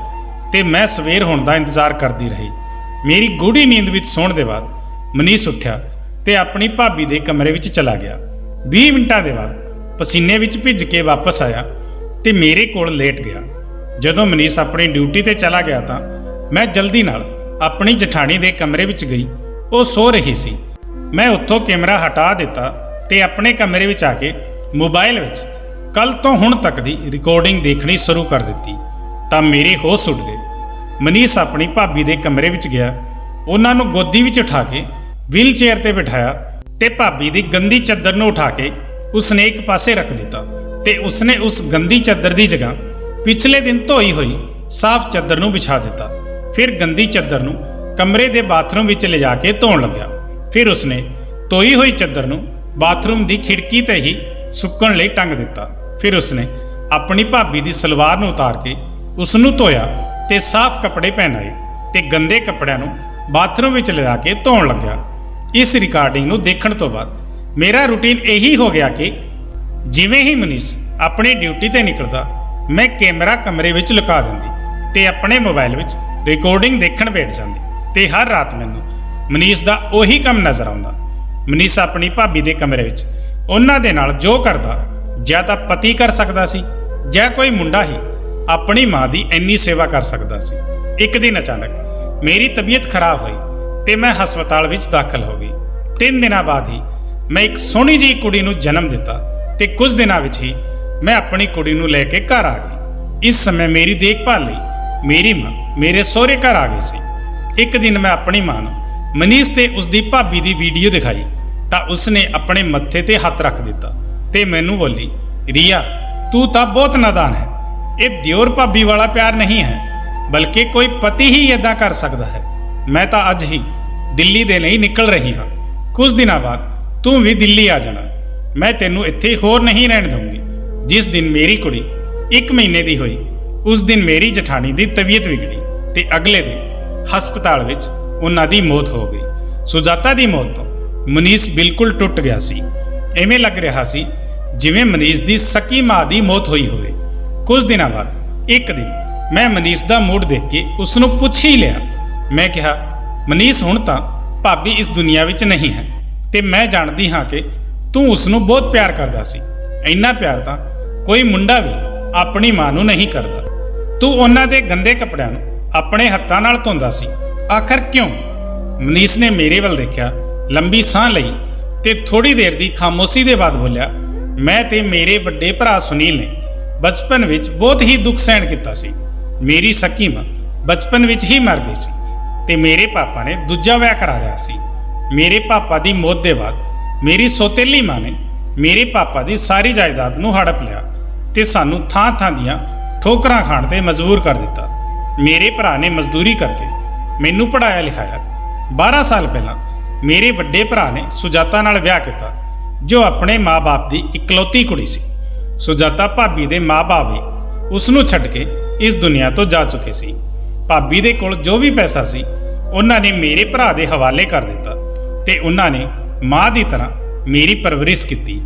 ਤੇ ਮੈਂ ਸਵੇਰ ਹੋਣ ਦਾ ਇੰਤਜ਼ਾਰ ਕਰਦੀ ਰਹੀ। ਮੇਰੀ ਗੂੜੀ ਨੀਂਦ ਵਿੱਚ ਸੌਣ ਦੇ ਬਾਅਦ ਮਨੀਸ਼ ਉੱਠਿਆ ਤੇ ਆਪਣੀ ਭਾਬੀ ਦੇ ਕਮਰੇ ਵਿੱਚ ਚਲਾ ਗਿਆ। 20 ਮਿੰਟਾਂ ਦੇ ਬਾਅਦ ਪਸੀਨੇ ਵਿੱਚ ਭਿੱਜ ਕੇ ਵਾਪਸ ਆਇਆ ਤੇ ਮੇਰੇ ਕੋਲ ਲੇਟ ਗਿਆ। ਜਦੋਂ ਮਨੀਸ਼ ਆਪਣੀ ਡਿਊਟੀ ਤੇ ਚਲਾ ਗਿਆ ਤਾਂ ਮੈਂ ਜਲਦੀ ਨਾਲ ਆਪਣੀ ਜਠਾਣੀ ਦੇ ਕਮਰੇ ਵਿੱਚ ਗਈ। ਉਹ ਸੋ ਰਹੀ ਸੀ। ਮੈਂ ਉੱਥੋਂ ਕੈਮਰਾ ਹਟਾ ਦਿੱਤਾ ਤੇ ਆਪਣੇ ਕਮਰੇ ਵਿੱਚ ਆ ਕੇ ਮੋਬਾਈਲ ਵਿੱਚ ਕੱਲ ਤੋਂ ਹੁਣ ਤੱਕ ਦੀ ਰਿਕਾਰਡਿੰਗ ਦੇਖਣੀ ਸ਼ੁਰੂ ਕਰ ਦਿੱਤੀ ਤਾਂ ਮੇਰੇ ਹੋਸ਼ ਉੱਡ ਗਏ। ਮਨੀਸ਼ ਆਪਣੀ ਭਾਬੀ ਦੇ ਕਮਰੇ ਵਿੱਚ ਗਿਆ, ਉਹਨਾਂ ਨੂੰ ਗੋਦੀ ਵਿੱਚ ਉਠਾ ਕੇ ਵੀਲ ਚੇਅਰ ਤੇ ਬਿਠਾਇਆ ਤੇ ਭਾਬੀ ਦੀ ਗੰਦੀ ਚੱਦਰ ਨੂੰ ਉਠਾ ਕੇ ਉਸਨੇ ਇੱਕ ਪਾਸੇ ਰੱਖ ਦਿੱਤਾ ਤੇ ਉਸਨੇ ਉਸ ਗੰਦੀ ਚੱਦਰ ਦੀ ਜਗ੍ਹਾ ਪਿਛਲੇ ਦਿਨ ਧੋਈ ਹੋਈ ਸਾਫ਼ ਚੱਦਰ ਨੂੰ ਵਿਛਾ ਦਿੱਤਾ। ਫਿਰ ਗੰਦੀ ਚੱਦਰ ਨੂੰ ਕਮਰੇ ਦੇ ਬਾਥਰੂਮ ਵਿੱਚ ਲਿਜਾ ਕੇ ਧੋਣ ਲੱਗਾ। ਫਿਰ ਉਸਨੇ ਧੋਈ ਹੋਈ ਚੱਦਰ ਨੂੰ ਬਾਥਰੂਮ ਦੀ ਖਿੜਕੀ ਤੇ ਹੀ ਸੁੱਕਣ ਲਈ ਟੰਗ ਦਿੱਤਾ। ਫਿਰ ਉਸਨੇ ਆਪਣੀ ਭਾਬੀ ਦੀ ਸਲਵਾਰ ਨੂੰ ਉਤਾਰ ਕੇ ਉਸ ਨੂੰ ਧੋਇਆ ਤੇ ਸਾਫ਼ ਕੱਪੜੇ ਪਹਿਨਾਏ ਤੇ ਗੰਦੇ ਕੱਪੜਿਆਂ ਨੂੰ ਬਾਥਰੂਮ ਵਿੱਚ ਲਿਜਾ ਕੇ ਧੋਣ ਲੱਗਾ। ਇਸ ਰਿਕਾਰਡਿੰਗ ਨੂੰ ਦੇਖਣ ਤੋਂ ਬਾਅਦ ਮੇਰਾ ਰੂਟੀਨ ਇਹੀ ਹੋ ਗਿਆ ਕਿ ਜਿਵੇਂ ਹੀ ਮਨੀਸ਼ ਆਪਣੀ ਡਿਊਟੀ ਤੇ ਨਿਕਲਦਾ ਮੈਂ ਕੈਮਰਾ ਕਮਰੇ ਵਿੱਚ ਲੁਕਾ ਦਿੰਦੀ ਤੇ ਆਪਣੇ ਮੋਬਾਈਲ ਵਿੱਚ ਰਿਕਾਰਡਿੰਗ ਦੇਖਣ ਬੈਠ ਜਾਂਦੀ ਤੇ ਹਰ ਰਾਤ ਮੈਨੂੰ ਮਨੀਸ਼ ਦਾ ਉਹੀ ਕੰਮ ਨਜ਼ਰ ਆਉਂਦਾ। ਮਨੀਸ਼ ਆਪਣੀ ਭਾਬੀ ਦੇ ਕਮਰੇ ਵਿੱਚ ਉਹਨਾਂ ਦੇ ਨਾਲ ਜੋ ਕਰਦਾ ਜਾਂ ਤਾਂ ਪਤੀ ਕਰ ਸਕਦਾ ਸੀ ਜਾਂ ਕੋਈ ਮੁੰਡਾ ਹੀ ਆਪਣੀ ਮਾਂ ਦੀ ਇੰਨੀ ਸੇਵਾ ਕਰ ਸਕਦਾ ਸੀ। ਇੱਕ ਦਿਨ ਅਚਾਨਕ ਮੇਰੀ ਤਬੀਅਤ ਖਰਾਬ ਹੋਈ ਤੇ ਮੈਂ ਹਸਪਤਾਲ ਵਿੱਚ ਦਾਖਲ ਹੋ ਗਈ। 3 ਦਿਨਾਂ ਬਾਅਦ ਹੀ ਮੈਂ ਇੱਕ ਸੋਹਣੀ ਜਿਹੀ ਕੁੜੀ ਨੂੰ ਜਨਮ ਦਿੱਤਾ ਤੇ ਕੁਝ ਦਿਨਾਂ ਵਿੱਚ ਹੀ ਮੈਂ ਆਪਣੀ ਕੁੜੀ ਨੂੰ ਲੈ ਕੇ ਘਰ ਆ ਗਈ। ਇਸ ਸਮੇਂ ਮੇਰੀ ਦੇਖਭਾਲ ਲਈ ਮੇਰੀ ਮਾਂ ਮੇਰੇ ਸਹੁਰੇ ਘਰ ਆ ਗਈ ਸੀ। ਇੱਕ ਦਿਨ ਮੈਂ ਆਪਣੀ ਮਾਂ ਨੂੰ ਮਨੀਸ਼ ਤੇ ਉਸਦੀ ਭਾਬੀ ਦੀ ਵੀਡੀਓ ਦਿਖਾਈ ਤਾਂ ਉਸਨੇ ਆਪਣੇ ਮੱਥੇ ਤੇ ਹੱਥ ਰੱਖ ਦਿੱਤਾ ਤੇ ਮੈਨੂੰ ਬੋਲੀ, ਰੀਆ ਤੂੰ ਤਾਂ ਬਹੁਤ ਨਾਦਾਨ ਹੈ। ਇਹ ਦਿਓਰ ਭਾਬੀ ਵਾਲਾ ਪਿਆਰ ਨਹੀਂ ਹੈ ਬਲਕਿ ਕੋਈ ਪਤੀ ਹੀ ਇਦਾਂ ਕਰ ਸਕਦਾ ਹੈ। ਮੈਂ ਤਾਂ ਅੱਜ ਹੀ ਦਿੱਲੀ ਦੇ ਲਈ ਨਿਕਲ ਰਹੀ ਹਾਂ। ਕੁਝ ਦਿਨਾਂ ਬਾਅਦ ਤੂੰ ਵੀ ਦਿੱਲੀ ਆ ਜਾਣਾ। ਮੈਂ ਤੈਨੂੰ ਇੱਥੇ ਹੋਰ ਨਹੀਂ ਰਹਿਣ ਦਊਂਗੀ। ਜਿਸ ਦਿਨ ਮੇਰੀ ਕੁੜੀ 1 ਮਹੀਨੇ ਦੀ ਹੋਈ ਉਸ ਦਿਨ ਮੇਰੀ ਜਠਾਣੀ ਦੀ ਤਬੀਅਤ ਵਿਗੜੀ ਤੇ ਅਗਲੇ ਦਿਨ ਹਸਪਤਾਲ ਵਿੱਚ ਉਹਨਾਂ ਦੀ ਮੌਤ ਹੋ ਗਈ। ਸੁਜਾਤਾ ਦੀ ਮੌਤ ਤੋਂ ਮਨੀਸ਼ ਬਿਲਕੁਲ ਟੁੱਟ ਗਿਆ ਸੀ। ਐਵੇਂ ਲੱਗ ਰਿਹਾ ਸੀ ਜਿਵੇਂ ਮਨੀਸ਼ ਦੀ ਸਕੀ ਮਾਂ ਦੀ ਮੌਤ ਹੋਈ ਹੋਵੇ। ਕੁਝ ਦਿਨਾਂ ਬਾਅਦ ਇੱਕ ਦਿਨ ਮੈਂ ਮਨੀਸ਼ ਦਾ ਮੂਡ ਦੇਖ ਕੇ ਉਸ ਨੂੰ ਪੁੱਛ ਹੀ ਲਿਆ। ਮੈਂ ਕਿਹਾ, ਮਨੀਸ਼ ਹੁਣ ਤਾਂ ਭਾਬੀ ਇਸ ਦੁਨੀਆ ਵਿੱਚ ਨਹੀਂ ਹੈ ਤੇ ਮੈਂ ਜਾਣਦੀ ਹਾਂ ਕਿ ਤੂੰ ਉਸ ਨੂੰ ਬਹੁਤ ਪਿਆਰ ਕਰਦਾ ਸੀ। ਇੰਨਾ ਪਿਆਰ ਤਾਂ ਕੋਈ ਮੁੰਡਾ ਵੀ ਆਪਣੀ ਮਾਂ ਨੂੰ ਨਹੀਂ ਕਰਦਾ। ਤੂੰ ਉਹਨਾਂ ਦੇ ਗੰਦੇ ਕੱਪੜਿਆਂ ਨੂੰ ਆਪਣੇ ਹੱਥਾਂ ਨਾਲ ਧੋਂਦਾ ਸੀ, ਆਖਰ ਕਿਉਂ? ਮਨੀਸ਼ ਨੇ ਮੇਰੇ ਵੱਲ ਦੇਖਿਆ, ਲੰਬੀ ਸਾਹ ਲਈ ਤੇ ਥੋੜੀ ਦੇਰ ਦੀ ਖਾਮੋਸ਼ੀ ਦੇ ਬਾਅਦ ਬੋਲਿਆ, ਮੈਂ ਤੇ ਮੇਰੇ ਵੱਡੇ ਭਰਾ ਸੁਨੀਲ ਨੇ ਬਚਪਨ ਵਿੱਚ ਬਹੁਤ ਹੀ ਦੁੱਖ ਸਹਿਣ ਕੀਤਾ ਸੀ। ਮੇਰੀ ਸਕੀ ਮਾਂ ਬਚਪਨ ਵਿੱਚ ਹੀ ਮਰ ਗਈ ਸੀ ਤੇ ਮੇਰੇ ਪਾਪਾ ਨੇ ਦੂਜਾ ਵਿਆਹ ਕਰਾ ਲਿਆ ਸੀ। ਮੇਰੇ ਪਾਪਾ ਦੀ ਮੌਤ ਦੇ ਬਾਅਦ ਮੇਰੀ ਸੌਤੇਲੀ ਮਾਂ ਨੇ ਮੇਰੇ ਪਾਪਾ ਦੀ ਸਾਰੀ ਜਾਇਦਾਦ ਨੂੰ ਹੜਪ ਲਿਆ ਤੇ ਸਾਨੂੰ ਥਾਂ-ਥਾਂ ਦੀਆਂ ਠੋਕਰਾਂ ਖਾਣ ਤੇ ਮਜਬੂਰ ਕਰ ਦਿੱਤਾ। ਮੇਰੇ ਭਰਾ ਨੇ ਮਜ਼ਦੂਰੀ ਕਰਕੇ ਮੈਨੂੰ ਪੜ੍ਹਾਇਆ ਲਿਖਾਇਆ। 12 ਸਾਲ ਪਹਿਲਾਂ ਮੇਰੇ ਵੱਡੇ ਭਰਾ ਨੇ ਸੁਜਾਤਾ ਨਾਲ ਵਿਆਹ ਕੀਤਾ, ਜੋ ਆਪਣੇ ਮਾਂ-ਬਾਪ ਦੀ ਇਕਲੌਤੀ ਕੁੜੀ ਸੀ। ਸੁਜਾਤਾ ਭਾਬੀ ਦੇ ਮਾਂ-ਬਾਪ ਵੀ ਉਸ ਨੂੰ ਛੱਡ ਕੇ ਇਸ ਦੁਨੀਆ ਤੋਂ ਜਾ ਚੁੱਕੇ ਸੀ। ਭਾਬੀ ਦੇ ਕੋਲ ਜੋ ਵੀ ਪੈਸਾ ਸੀ ਉਹਨਾਂ ਨੇ ਮੇਰੇ ਭਰਾ ਦੇ ਹਵਾਲੇ ਕਰ ਦਿੱਤਾ ਤੇ ਉਹਨਾਂ ਨੇ ਮਾਂ ਦੀ ਤਰ੍ਹਾਂ ਮੇਰੀ ਪਰਵਰਿਸ਼ ਕੀਤੀ।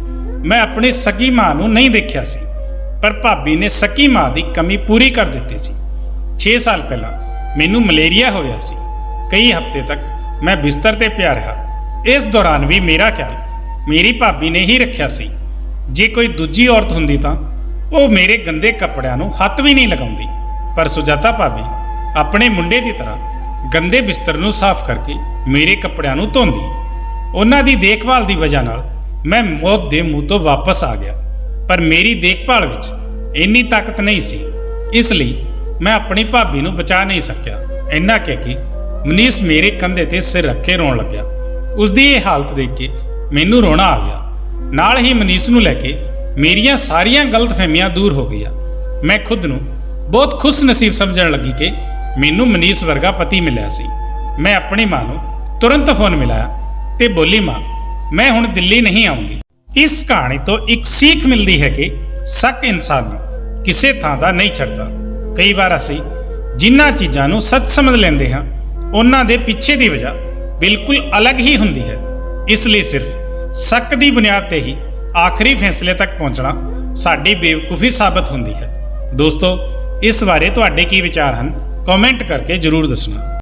ਮੈਂ ਆਪਣੀ ਸਕੀ ਮਾਂ ਨੂੰ ਨਹੀਂ ਦੇਖਿਆ ਸੀ, ਪਰ ਭਾਬੀ ਨੇ ਸਕੀ ਮਾਂ ਦੀ ਕਮੀ ਪੂਰੀ ਕਰ ਦਿੱਤੀ ਸੀ। 6 ਸਾਲ ਪਹਿਲਾਂ ਮੈਨੂੰ ਮਲੇਰੀਆ ਹੋ ਗਿਆ ਸੀ। ਕਈ ਹਫ਼ਤੇ ਤੱਕ ਮੈਂ ਬਿਸਤਰ ਤੇ ਪਿਆ ਰਿਹਾ। ਇਸ ਦੌਰਾਨ ਵੀ ਮੇਰਾ ਖਿਆਲ ਮੇਰੀ ਭਾਬੀ ਨੇ ਹੀ ਰੱਖਿਆ ਸੀ। ਜੇ ਕੋਈ ਦੂਜੀ ਔਰਤ ਹੁੰਦੀ ਤਾਂ ਉਹ ਮੇਰੇ ਗੰਦੇ ਕੱਪੜਿਆਂ ਨੂੰ ਹੱਥ ਵੀ ਨਹੀਂ ਲਗਾਉਂਦੀ, ਪਰ ਸੁਜਾਤਾ ਭਾਬੀ ਆਪਣੇ ਮੁੰਡੇ ਦੀ ਤਰ੍ਹਾਂ ਗੰਦੇ ਬਿਸਤਰ ਨੂੰ ਸਾਫ਼ ਕਰਕੇ ਮੇਰੇ ਕੱਪੜਿਆਂ ਨੂੰ ਧੋਂਦੀ। ਉਹਨਾਂ ਦੀ ਦੇਖਭਾਲ ਦੀ ਵਜ੍ਹਾ ਨਾਲ ਮੈਂ ਮੌਤ ਦੇ ਮੂੰਹ ਤੋਂ ਵਾਪਸ ਆ ਗਿਆ, ਪਰ ਮੇਰੀ ਦੇਖਭਾਲ ਵਿੱਚ ਇੰਨੀ ਤਾਕਤ ਨਹੀਂ ਸੀ, ਇਸ ਲਈ ਮੈਂ ਆਪਣੀ ਭਾਬੀ ਨੂੰ ਬਚਾ ਨਹੀਂ ਸਕਿਆ। ਇੰਨਾ ਕਹਿ ਕੇ ਮਨੀਸ਼ ਮੇਰੇ ਕੰਧੇ ਤੇ ਸਿਰ ਰੱਖੇ ਰੋਣ ਲੱਗਿਆ। ਉਸ ਦੀ ਇਹ ਹਾਲਤ ਦੇਖ ਕੇ ਮੈਨੂੰ ਰੋਣਾ ਆ ਗਿਆ। ਨਾਲ ਹੀ ਮਨੀਸ਼ ਨੂੰ ਲੈ ਕੇ ਮੇਰੀਆਂ ਸਾਰੀਆਂ ਗਲਤਫਹਿਮੀਆਂ ਦੂਰ ਹੋ ਗਈਆਂ। ਮੈਂ ਖੁਦ ਨੂੰ ਬਹੁਤ ਖੁਸ਼ਨਸੀਬ ਸਮਝਣ ਲੱਗੀ ਕਿ ਮੈਨੂੰ ਮਨੀਸ਼ ਵਰਗਾ ਪਤੀ ਮਿਲਿਆ ਸੀ। ਮੈਂ ਆਪਣੀ ਮਾਂ ਨੂੰ ਤੁਰੰਤ ਫੋਨ ਮਿਲਾਇਆ ਤੇ ਬੋਲੀ, ਮਾਂ, ਮੈਂ ਹੁਣ ਦਿੱਲੀ ਨਹੀਂ ਆਉਂਗੀ। ਇਸ ਕਹਾਣੀ ਤੋਂ ਇੱਕ ਸਿੱਖ ਮਿਲਦੀ ਹੈ ਕਿ ਸ਼ੱਕ ਇਨਸਾਨ ਨੂੰ ਕਿਸੇ ਥਾਂ ਦਾ ਨਹੀਂ ਛੱਡਦਾ। ਕਈ ਵਾਰ ਅਸੀਂ ਜਿਨ੍ਹਾਂ ਚੀਜ਼ਾਂ ਨੂੰ ਸੱਚ ਸਮਝ ਲੈਂਦੇ ਹਾਂ ਉਹਨਾਂ ਦੇ ਪਿੱਛੇ ਦੀ ਵਜ੍ਹਾ ਬਿਲਕੁਲ ਅਲੱਗ ਹੀ ਹੁੰਦੀ ਹੈ। ਇਸ ਲਈ ਸਿਰਫ ਸ਼ੱਕ ਦੀ ਬੁਨਿਆਦ ਤੇ ਹੀ ਆਖਰੀ ਫੈਸਲੇ ਤੱਕ ਪਹੁੰਚਣਾ ਸਾਡੀ ਬੇਵਕੂਫੀ ਸਾਬਤ ਹੁੰਦੀ ਹੈ। ਦੋਸਤੋ, ਇਸ ਬਾਰੇ ਤੁਹਾਡੇ ਕੀ ਵਿਚਾਰ ਹਨ? ਕਮੈਂਟ ਕਰਕੇ ਜ਼ਰੂਰ ਦੱਸਣਾ।